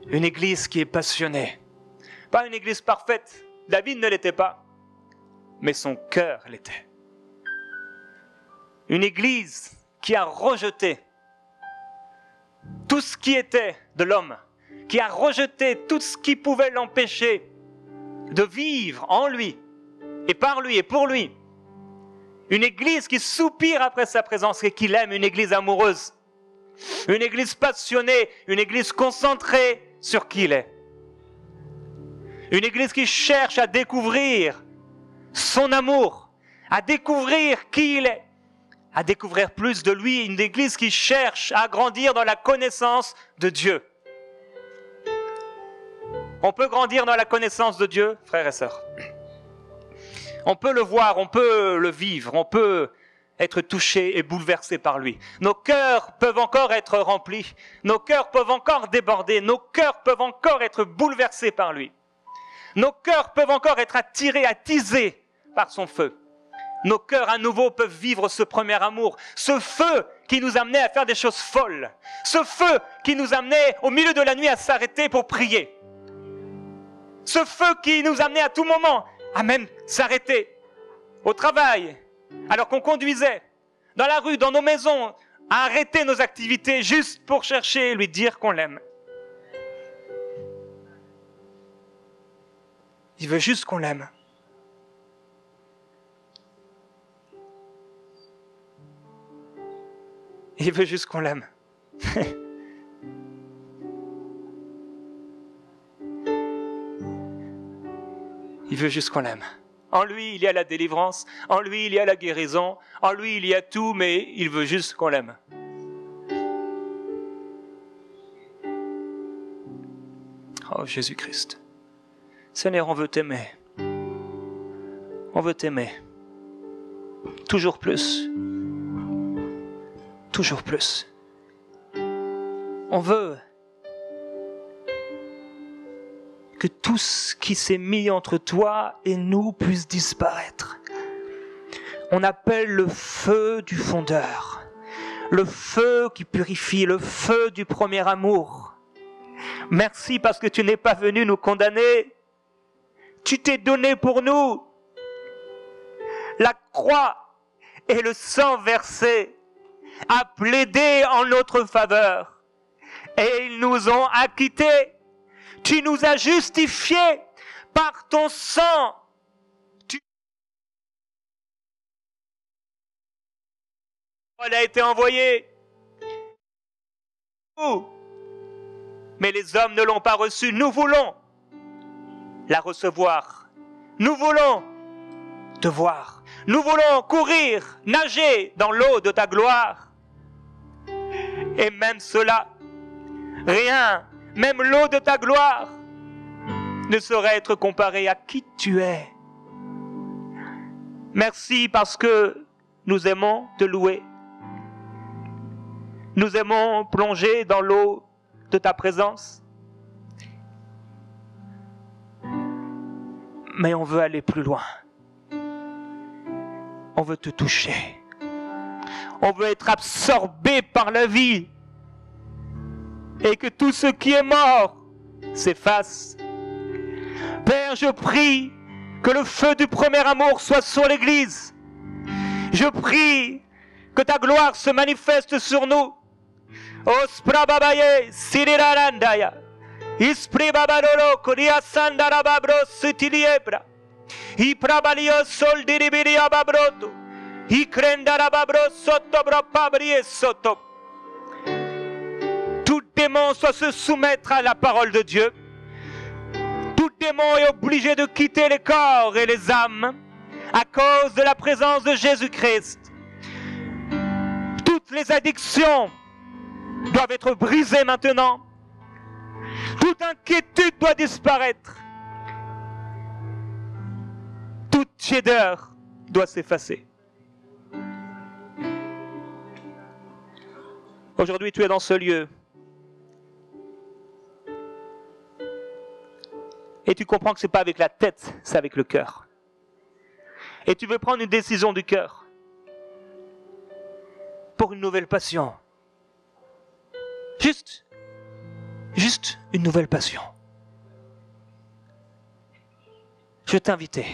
Une église qui est passionnée. Pas une église parfaite. David ne l'était pas. Mais son cœur l'était. Une église qui a rejeté tout ce qui était de l'homme. Qui a rejeté tout ce qui pouvait l'empêcher de vivre en lui, et par lui, et pour lui. Une église qui soupire après sa présence et qui l'aime, une église amoureuse. Une église passionnée, une église concentrée sur qui il est. Une église qui cherche à découvrir son amour, à découvrir qui il est, à découvrir plus de lui. Une église qui cherche à grandir dans la connaissance de Dieu. On peut grandir dans la connaissance de Dieu, frères et sœurs. On peut le voir, on peut le vivre, on peut être touché et bouleversé par lui. Nos cœurs peuvent encore être remplis, nos cœurs peuvent encore déborder, nos cœurs peuvent encore être bouleversés par lui. Nos cœurs peuvent encore être attirés, attisés par son feu. Nos cœurs à nouveau peuvent vivre ce premier amour, ce feu qui nous amenait à faire des choses folles, ce feu qui nous amenait au milieu de la nuit à s'arrêter pour prier. Ce feu qui nous amenait à tout moment à même s'arrêter au travail, alors qu'on conduisait, dans la rue, dans nos maisons, à arrêter nos activités juste pour chercher et lui dire qu'on l'aime. Il veut juste qu'on l'aime. Il veut juste qu'on l'aime. Il veut juste qu'on l'aime. En lui, il y a la délivrance. En lui, il y a la guérison. En lui, il y a tout, mais il veut juste qu'on l'aime. Oh Jésus-Christ. Seigneur, on veut t'aimer. On veut t'aimer. Toujours plus. Toujours plus. On veut que tout ce qui s'est mis entre toi et nous puisse disparaître. On appelle le feu du fondeur, le feu qui purifie, le feu du premier amour. Merci parce que tu n'es pas venu nous condamner. Tu t'es donné pour nous. La croix et le sang versé a plaidé en notre faveur et ils nous ont acquittés. Tu nous as justifiés par ton sang. Elle a été envoyée. Mais les hommes ne l'ont pas reçue. Nous voulons la recevoir. Nous voulons te voir. Nous voulons courir, nager dans l'eau de ta gloire. Et même cela, rien, même l'eau de ta gloire, ne saurait être comparé à qui tu es. Merci parce que nous aimons te louer. Nous aimons plonger dans l'eau de ta présence. Mais on veut aller plus loin. On veut te toucher. On veut être absorbé par la vie. Et que tout ce qui est mort s'efface. Père, je prie que le feu du premier amour soit sur l'Église. Je prie que ta gloire se manifeste sur nous. Osprababaye, sirirarandaya. Ispribabalolo, koriasandarababro, sutiliebra. Iprabalio sol diribiria babroto. Ikrendarababro sotobro pabrie soto. Tout démon soit se soumettre à la parole de Dieu. Tout démon est obligé de quitter les corps et les âmes à cause de la présence de Jésus-Christ. Toutes les addictions doivent être brisées maintenant. Toute inquiétude doit disparaître. Toute tiédeur doit s'effacer. Aujourd'hui, tu es dans ce lieu. Et tu comprends que ce n'est pas avec la tête, c'est avec le cœur. Et tu veux prendre une décision du cœur pour une nouvelle passion. Juste une nouvelle passion. Je t'invitais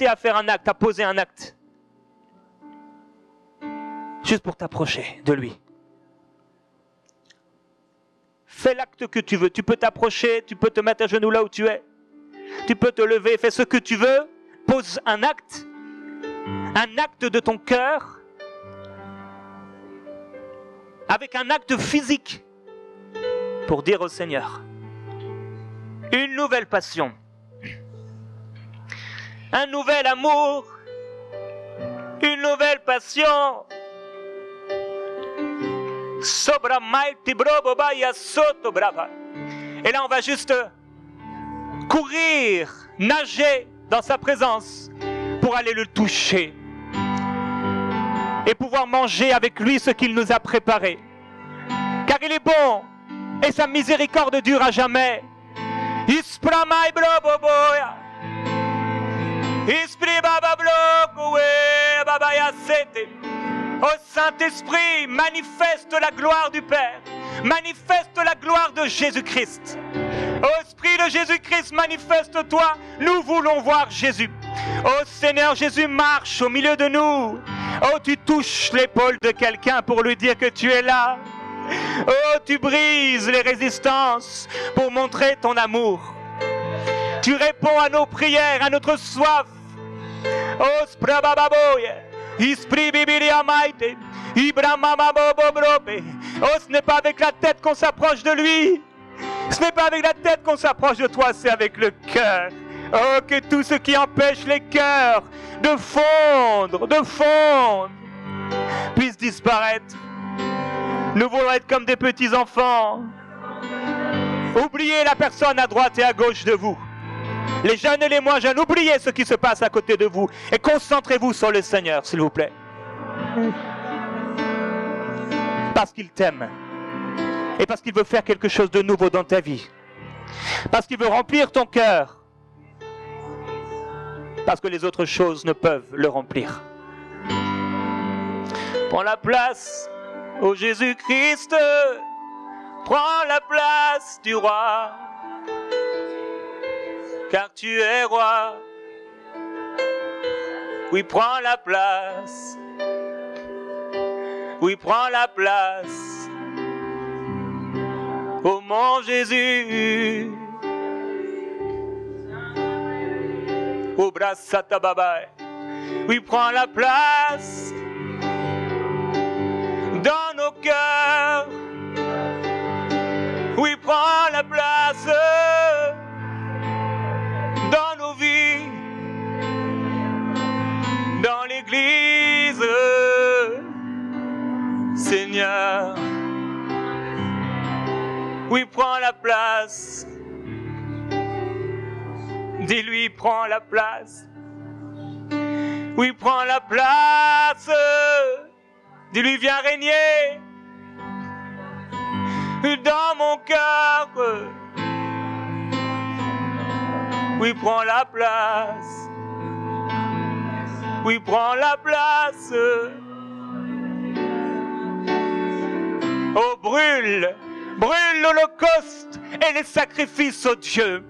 à faire un acte, à poser un acte. Juste pour t'approcher de lui. Fais l'acte que tu veux. Tu peux t'approcher, tu peux te mettre à genoux là où tu es. Tu peux te lever, fais ce que tu veux. Pose un acte de ton cœur, avec un acte physique, pour dire au Seigneur, une nouvelle passion, un nouvel amour, une nouvelle passion. Sobra mighty brobo baya soto brava. Et là on va juste courir, nager dans sa présence pour aller le toucher et pouvoir manger avec lui ce qu'il nous a préparé. Car il est bon et sa miséricorde dure à jamais. Ispramai brobo boya. Ispri baba bloco we baba ya sete. Ô Saint-Esprit, manifeste la gloire du Père, manifeste la gloire de Jésus-Christ. Ô Esprit de Jésus-Christ, manifeste-toi, nous voulons voir Jésus. Ô Seigneur Jésus, marche au milieu de nous. Oh, tu touches l'épaule de quelqu'un pour lui dire que tu es là. Oh, tu brises les résistances pour montrer ton amour. Tu réponds à nos prières, à notre soif. Oh, sprabababoye. Oh, ce n'est pas avec la tête qu'on s'approche de lui. Ce n'est pas avec la tête qu'on s'approche de toi, c'est avec le cœur. Oh, que tout ce qui empêche les cœurs de fondre, puisse disparaître. Nous voulons être comme des petits enfants. Oubliez la personne à droite et à gauche de vous. Les jeunes et les moins jeunes, oubliez ce qui se passe à côté de vous et concentrez-vous sur le Seigneur, s'il vous plaît. Parce qu'il t'aime et parce qu'il veut faire quelque chose de nouveau dans ta vie. Parce qu'il veut remplir ton cœur. Parce que les autres choses ne peuvent le remplir. Prends la place, ô Jésus-Christ, prends la place du roi. Car tu es roi. Oui, prends la place. Oui, prends la place. Oh mon Jésus. Oh brassata babae. Oui, prends la place dans nos cœurs. Oui, prends la place dans nos vies, dans l'église, Seigneur. Oui, prends la place. Dis-lui, prends la place. Oui, prends la place. Dis-lui, viens régner dans mon cœur. Oui, prends la place. Oui, prends la place. Oh, brûle l'holocauste et les sacrifices, oh Dieu.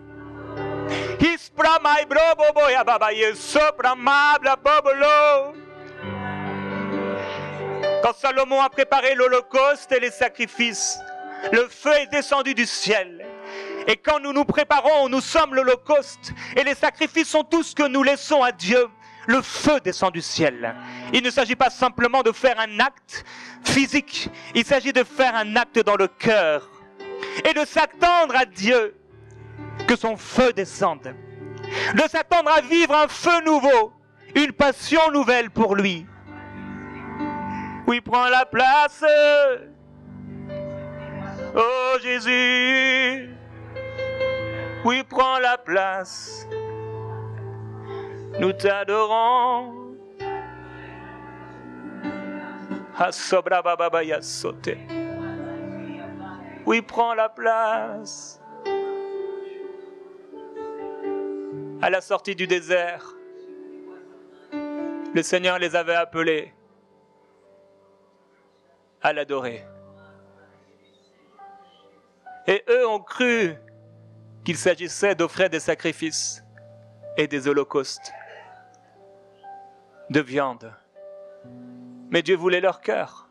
Quand Salomon a préparé l'holocauste et les sacrifices, le feu est descendu du ciel. Et quand nous nous préparons, nous sommes l'holocauste et les sacrifices sont tout ce que nous laissons à Dieu. Le feu descend du ciel. Il ne s'agit pas simplement de faire un acte physique, il s'agit de faire un acte dans le cœur et de s'attendre à Dieu que son feu descende, de s'attendre à vivre un feu nouveau, une passion nouvelle pour lui. Oui, prends la place, oh Jésus, oui, prends la place, nous t'adorons. Oui, prends la place. À la sortie du désert, le Seigneur les avait appelés à l'adorer. Et eux ont cru qu'il s'agissait d'offrir des sacrifices et des holocaustes de viande. Mais Dieu voulait leur cœur.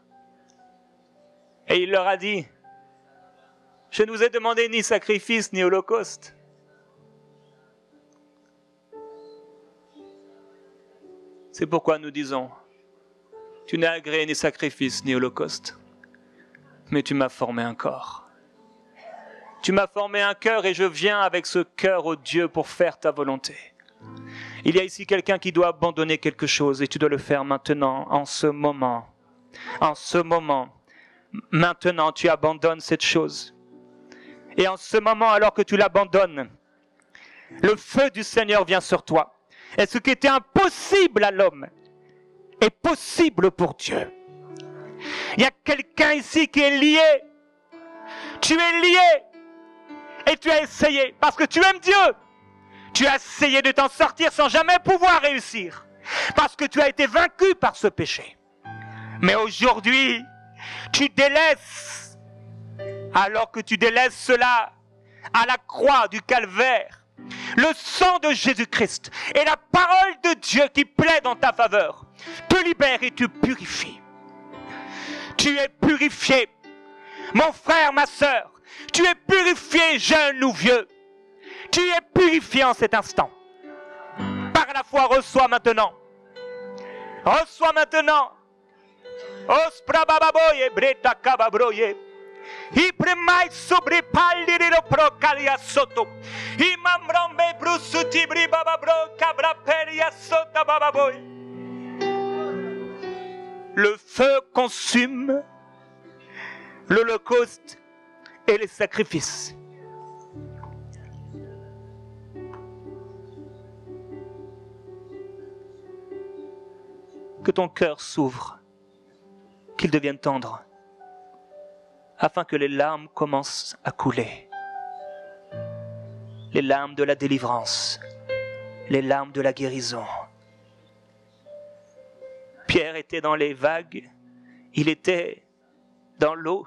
Et il leur a dit, je ne vous ai demandé ni sacrifice ni holocauste. C'est pourquoi nous disons, tu n'as agréé ni sacrifice ni holocauste, mais tu m'as formé un corps. Tu m'as formé un cœur et je viens avec ce cœur, ô Dieu, pour faire ta volonté. Il y a ici quelqu'un qui doit abandonner quelque chose et tu dois le faire maintenant, en ce moment. En ce moment. Maintenant, tu abandonnes cette chose. Et en ce moment, alors que tu l'abandonnes, le feu du Seigneur vient sur toi. Et ce qui était impossible à l'homme est possible pour Dieu. Il y a quelqu'un ici qui est lié. Tu es lié. Et tu as essayé, parce que tu aimes Dieu. Tu as essayé de t'en sortir sans jamais pouvoir réussir. Parce que tu as été vaincu par ce péché. Mais aujourd'hui, tu délaisses. Alors que tu délaisses cela à la croix du calvaire, le sang de Jésus-Christ et la parole de Dieu qui plaide en ta faveur te libère et te purifie. Tu es purifié, mon frère, ma sœur. Tu es purifié, jeune ou vieux. Tu es purifié en cet instant. Par la foi, reçois maintenant. Reçois maintenant. Osprabababoye breta kababroye. Ipremai sobre palirilo procalia soto. Imamrombe brusuti bribababro cabraperia sota bababoy. Le feu consume l'holocauste et les sacrifices. Que ton cœur s'ouvre, qu'il devienne tendre, afin que les larmes commencent à couler. Les larmes de la délivrance, les larmes de la guérison. Pierre était dans les vagues, il était dans l'eau,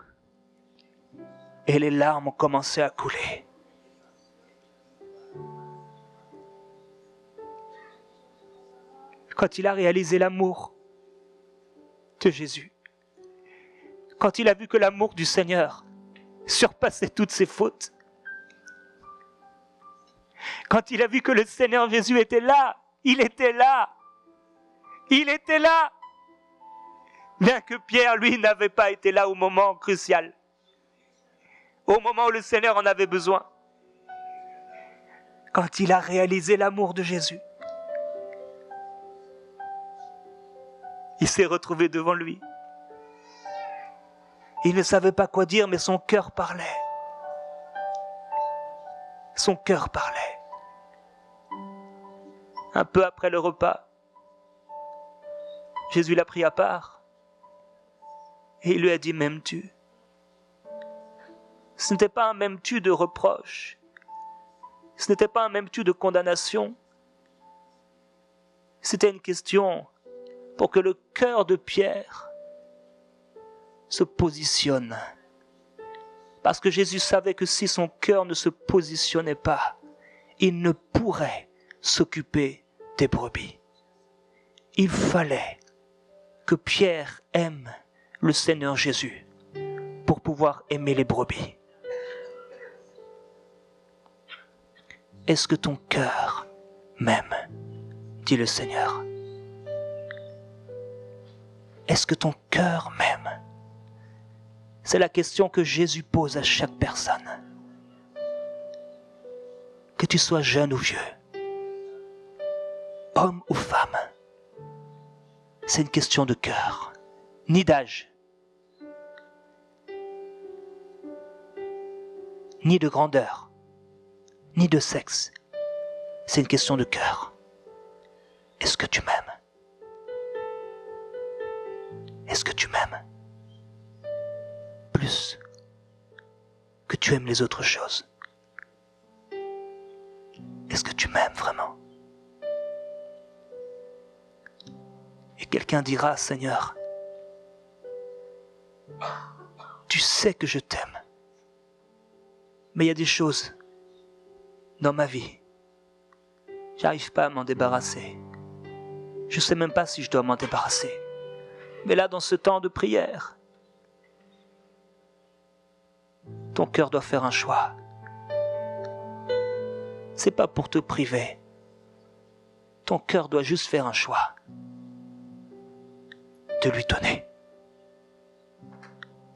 et les larmes ont commencé à couler. Quand il a réalisé l'amour de Jésus, quand il a vu que l'amour du Seigneur surpassait toutes ses fautes, quand il a vu que le Seigneur Jésus était là, il était là, il était là, bien que Pierre, lui, n'avait pas été là au moment crucial, au moment où le Seigneur en avait besoin. Quand il a réalisé l'amour de Jésus, il s'est retrouvé devant lui. Il ne savait pas quoi dire, mais son cœur parlait. Son cœur parlait. Un peu après le repas, Jésus l'a pris à part et il lui a dit « M'aimes-tu » Ce n'était pas un « m'aimes-tu » de reproche. Ce n'était pas un « m'aimes-tu » de condamnation. C'était une question pour que le cœur de Pierre se positionne Parce que Jésus savait que si son cœur ne se positionnait pas, il ne pourrait s'occuper des brebis. Il fallait que Pierre aime le Seigneur Jésus pour pouvoir aimer les brebis. Est-ce que ton cœur m'aime, dit le Seigneur? Est-ce que ton cœur m'aime? C'est la question que Jésus pose à chaque personne. Que tu sois jeune ou vieux, homme ou femme, c'est une question de cœur, ni d'âge, ni de grandeur, ni de sexe. C'est une question de cœur. Est-ce que tu m'aimes? Est-ce que tu m'aimes? Plus que tu aimes les autres choses. Est-ce que tu m'aimes vraiment? Et quelqu'un dira, Seigneur, tu sais que je t'aime, mais il y a des choses dans ma vie, j'arrive pas à m'en débarrasser. Je sais même pas si je dois m'en débarrasser. Mais là, dans ce temps de prière, ton cœur doit faire un choix. C'est pas pour te priver. Ton cœur doit juste faire un choix de lui donner.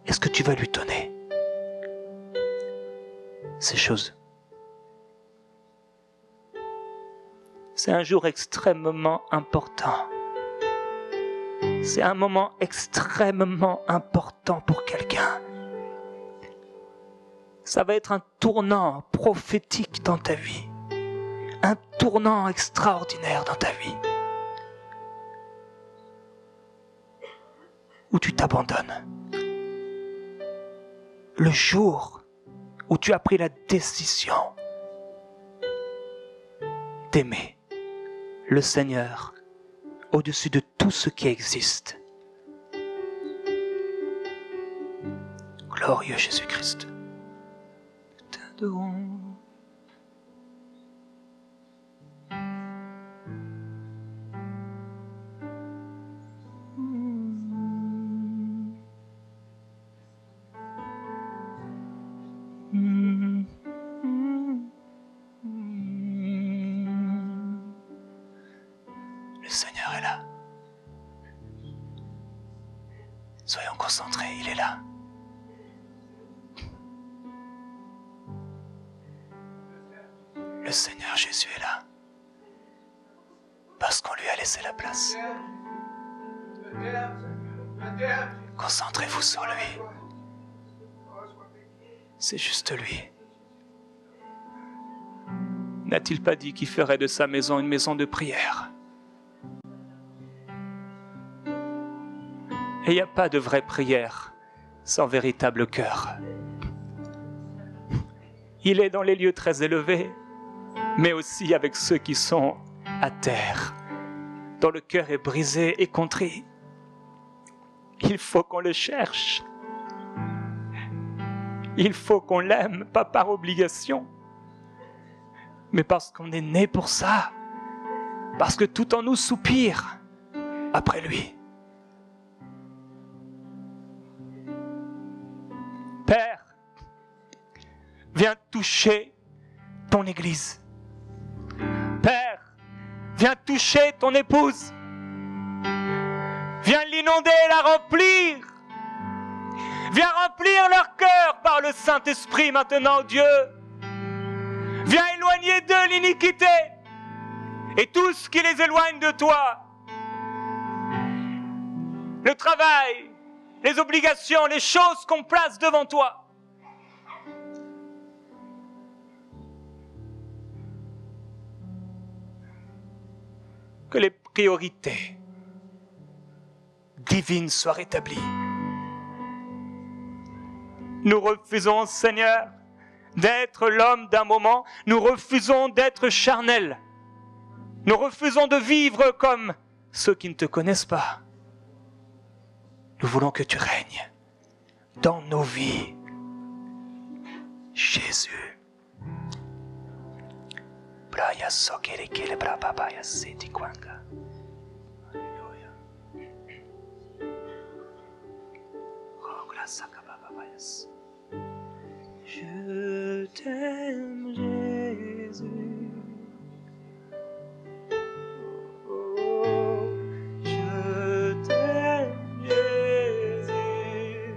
Est-ce que tu vas lui donner ces choses? C'est un jour extrêmement important. C'est un moment extrêmement important pour quelqu'un. Ça va être un tournant prophétique dans ta vie. Un tournant extraordinaire dans ta vie. Où tu t'abandonnes. Le jour où tu as pris la décision d'aimer le Seigneur au-dessus de tout ce qui existe. Glorieux Jésus-Christ. Nous t'adorons. Le Seigneur est là. Soyons concentrés, il est là. Le Seigneur Jésus est là. Parce qu'on lui a laissé la place. Concentrez-vous sur lui. C'est juste lui. N'a-t-il pas dit qu'il ferait de sa maison une maison de prière? Et il n'y a pas de vraie prière sans véritable cœur. Il est dans les lieux très élevés, mais aussi avec ceux qui sont à terre, dont le cœur est brisé et contrit. Il faut qu'on le cherche. Il faut qu'on l'aime, pas par obligation, mais parce qu'on est né pour ça, parce que tout en nous soupire après lui. Père, viens toucher ton Église. Père, viens toucher ton épouse. Viens l'inonder et la remplir. Viens remplir leur cœur par le Saint-Esprit maintenant, Dieu. Viens éloigner d'eux l'iniquité et tout ce qui les éloigne de toi. Le travail, les obligations, les choses qu'on place devant toi. Que les priorités divines soient rétablies. Nous refusons, Seigneur, d'être l'homme d'un moment. Nous refusons d'être charnels. Nous refusons de vivre comme ceux qui ne te connaissent pas. Nous voulons que tu règnes dans nos vies, Jésus. Braya sokere kele brababaya seti kwanga. Alléluia. Oh, grâce à Kababayas. Je t'aime, Jésus. Oh, je t'aime, Jésus.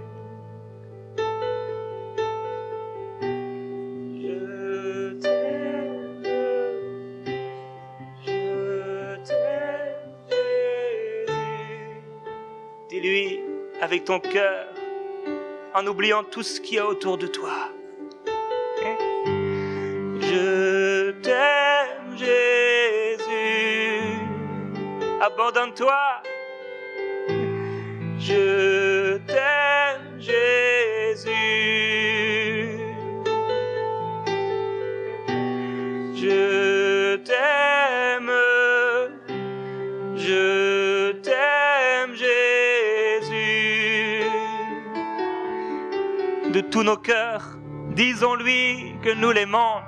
Je t'aime, Jésus. Dis-lui avec ton cœur, en oubliant tout ce qu'il y a autour de toi. Je t'aime, Jésus. Abandonne-toi. Je t'aime, Jésus. Je t'aime. Je t'aime, Jésus. De tous nos cœurs, disons-lui que nous l'aimons.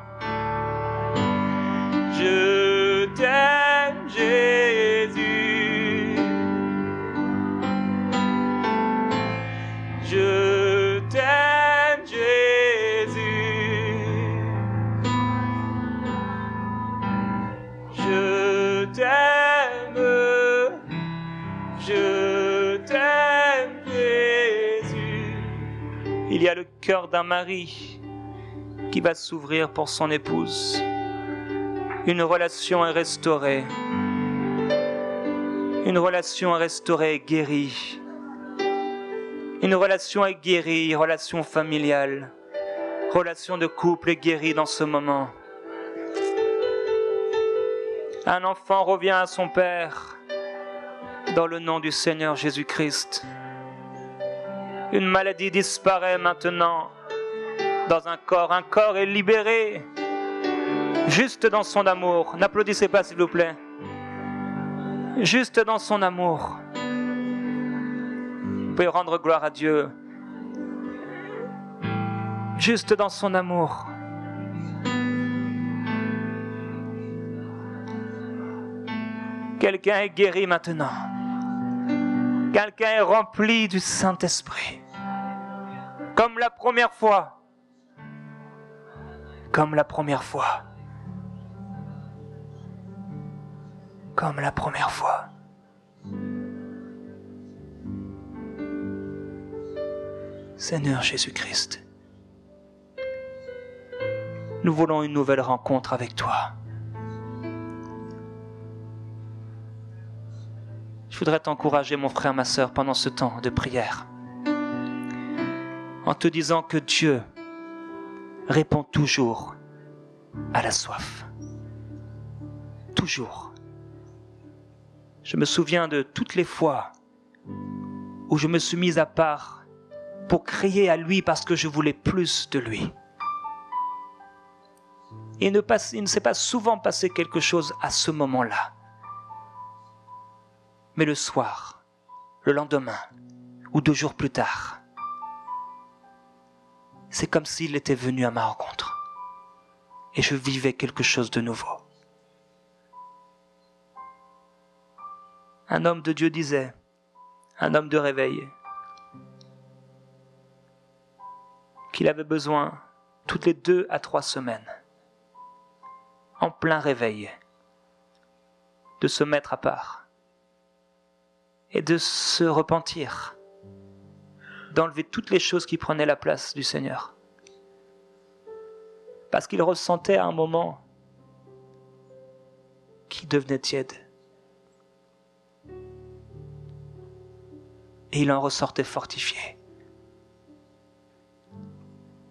Je t'aime, Jésus. Je t'aime, Jésus. Je t'aime. Je t'aime, Jésus. Il y a le cœur d'un mari qui va s'ouvrir pour son épouse. Une relation est restaurée. Une relation est restaurée et guérie. Une relation est guérie, relation familiale. Relation de couple est guérie dans ce moment. Un enfant revient à son père dans le nom du Seigneur Jésus-Christ. Une maladie disparaît maintenant dans un corps est libéré. Juste dans son amour. N'applaudissez pas s'il vous plaît. Juste dans son amour. Vous pouvez rendre gloire à Dieu. Juste dans son amour. Quelqu'un est guéri maintenant. Quelqu'un est rempli du Saint-Esprit. Comme la première fois. Comme la première fois. Comme la première fois. Seigneur Jésus-Christ, nous voulons une nouvelle rencontre avec toi. Je voudrais t'encourager, mon frère, ma sœur, pendant ce temps de prière, en te disant que Dieu répond toujours à la soif. Toujours. Je me souviens de toutes les fois où je me suis mis à part pour crier à lui parce que je voulais plus de lui. Il ne s'est pas souvent passé quelque chose à ce moment-là. Mais le soir, le lendemain ou 2 jours plus tard, c'est comme s'il était venu à ma rencontre et je vivais quelque chose de nouveau. Un homme de Dieu disait, un homme de réveil, qu'il avait besoin toutes les 2 à 3 semaines, en plein réveil, de se mettre à part et de se repentir, d'enlever toutes les choses qui prenaient la place du Seigneur. Parce qu'il ressentait à un moment qu'il devenait tiède. Et il en ressortait fortifié.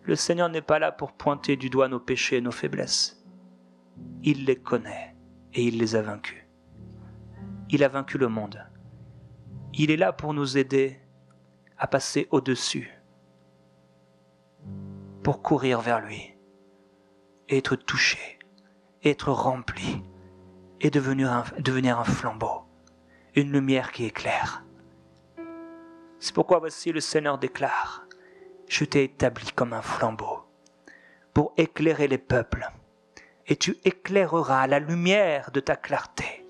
Le Seigneur n'est pas là pour pointer du doigt nos péchés et nos faiblesses. Il les connaît et il les a vaincus. Il a vaincu le monde. Il est là pour nous aider à passer au-dessus, pour courir vers lui, et être touché, être rempli, et devenir un flambeau, une lumière qui éclaire. C'est pourquoi voici le Seigneur déclare, je t'ai établi comme un flambeau, pour éclairer les peuples. Et tu éclaireras à la lumière de ta clarté.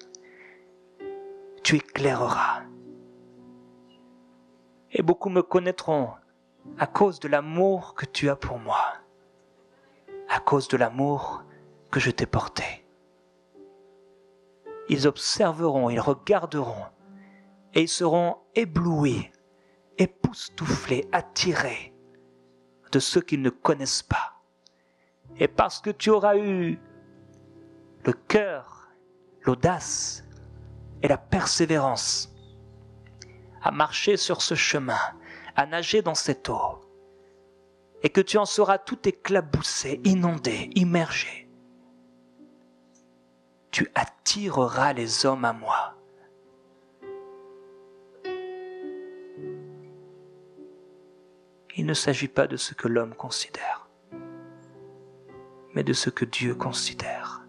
Tu éclaireras. Et beaucoup me connaîtront à cause de l'amour que tu as pour moi, à cause de l'amour que je t'ai porté. Ils observeront, ils regarderont, et ils seront éblouis, époustouflés, attirés de ceux qu'ils ne connaissent pas. Et parce que tu auras eu le cœur, l'audace et la persévérance à marcher sur ce chemin, à nager dans cette eau, et que tu en seras tout éclaboussé, inondé, immergé, tu attireras les hommes à moi. Il ne s'agit pas de ce que l'homme considère, mais de ce que Dieu considère.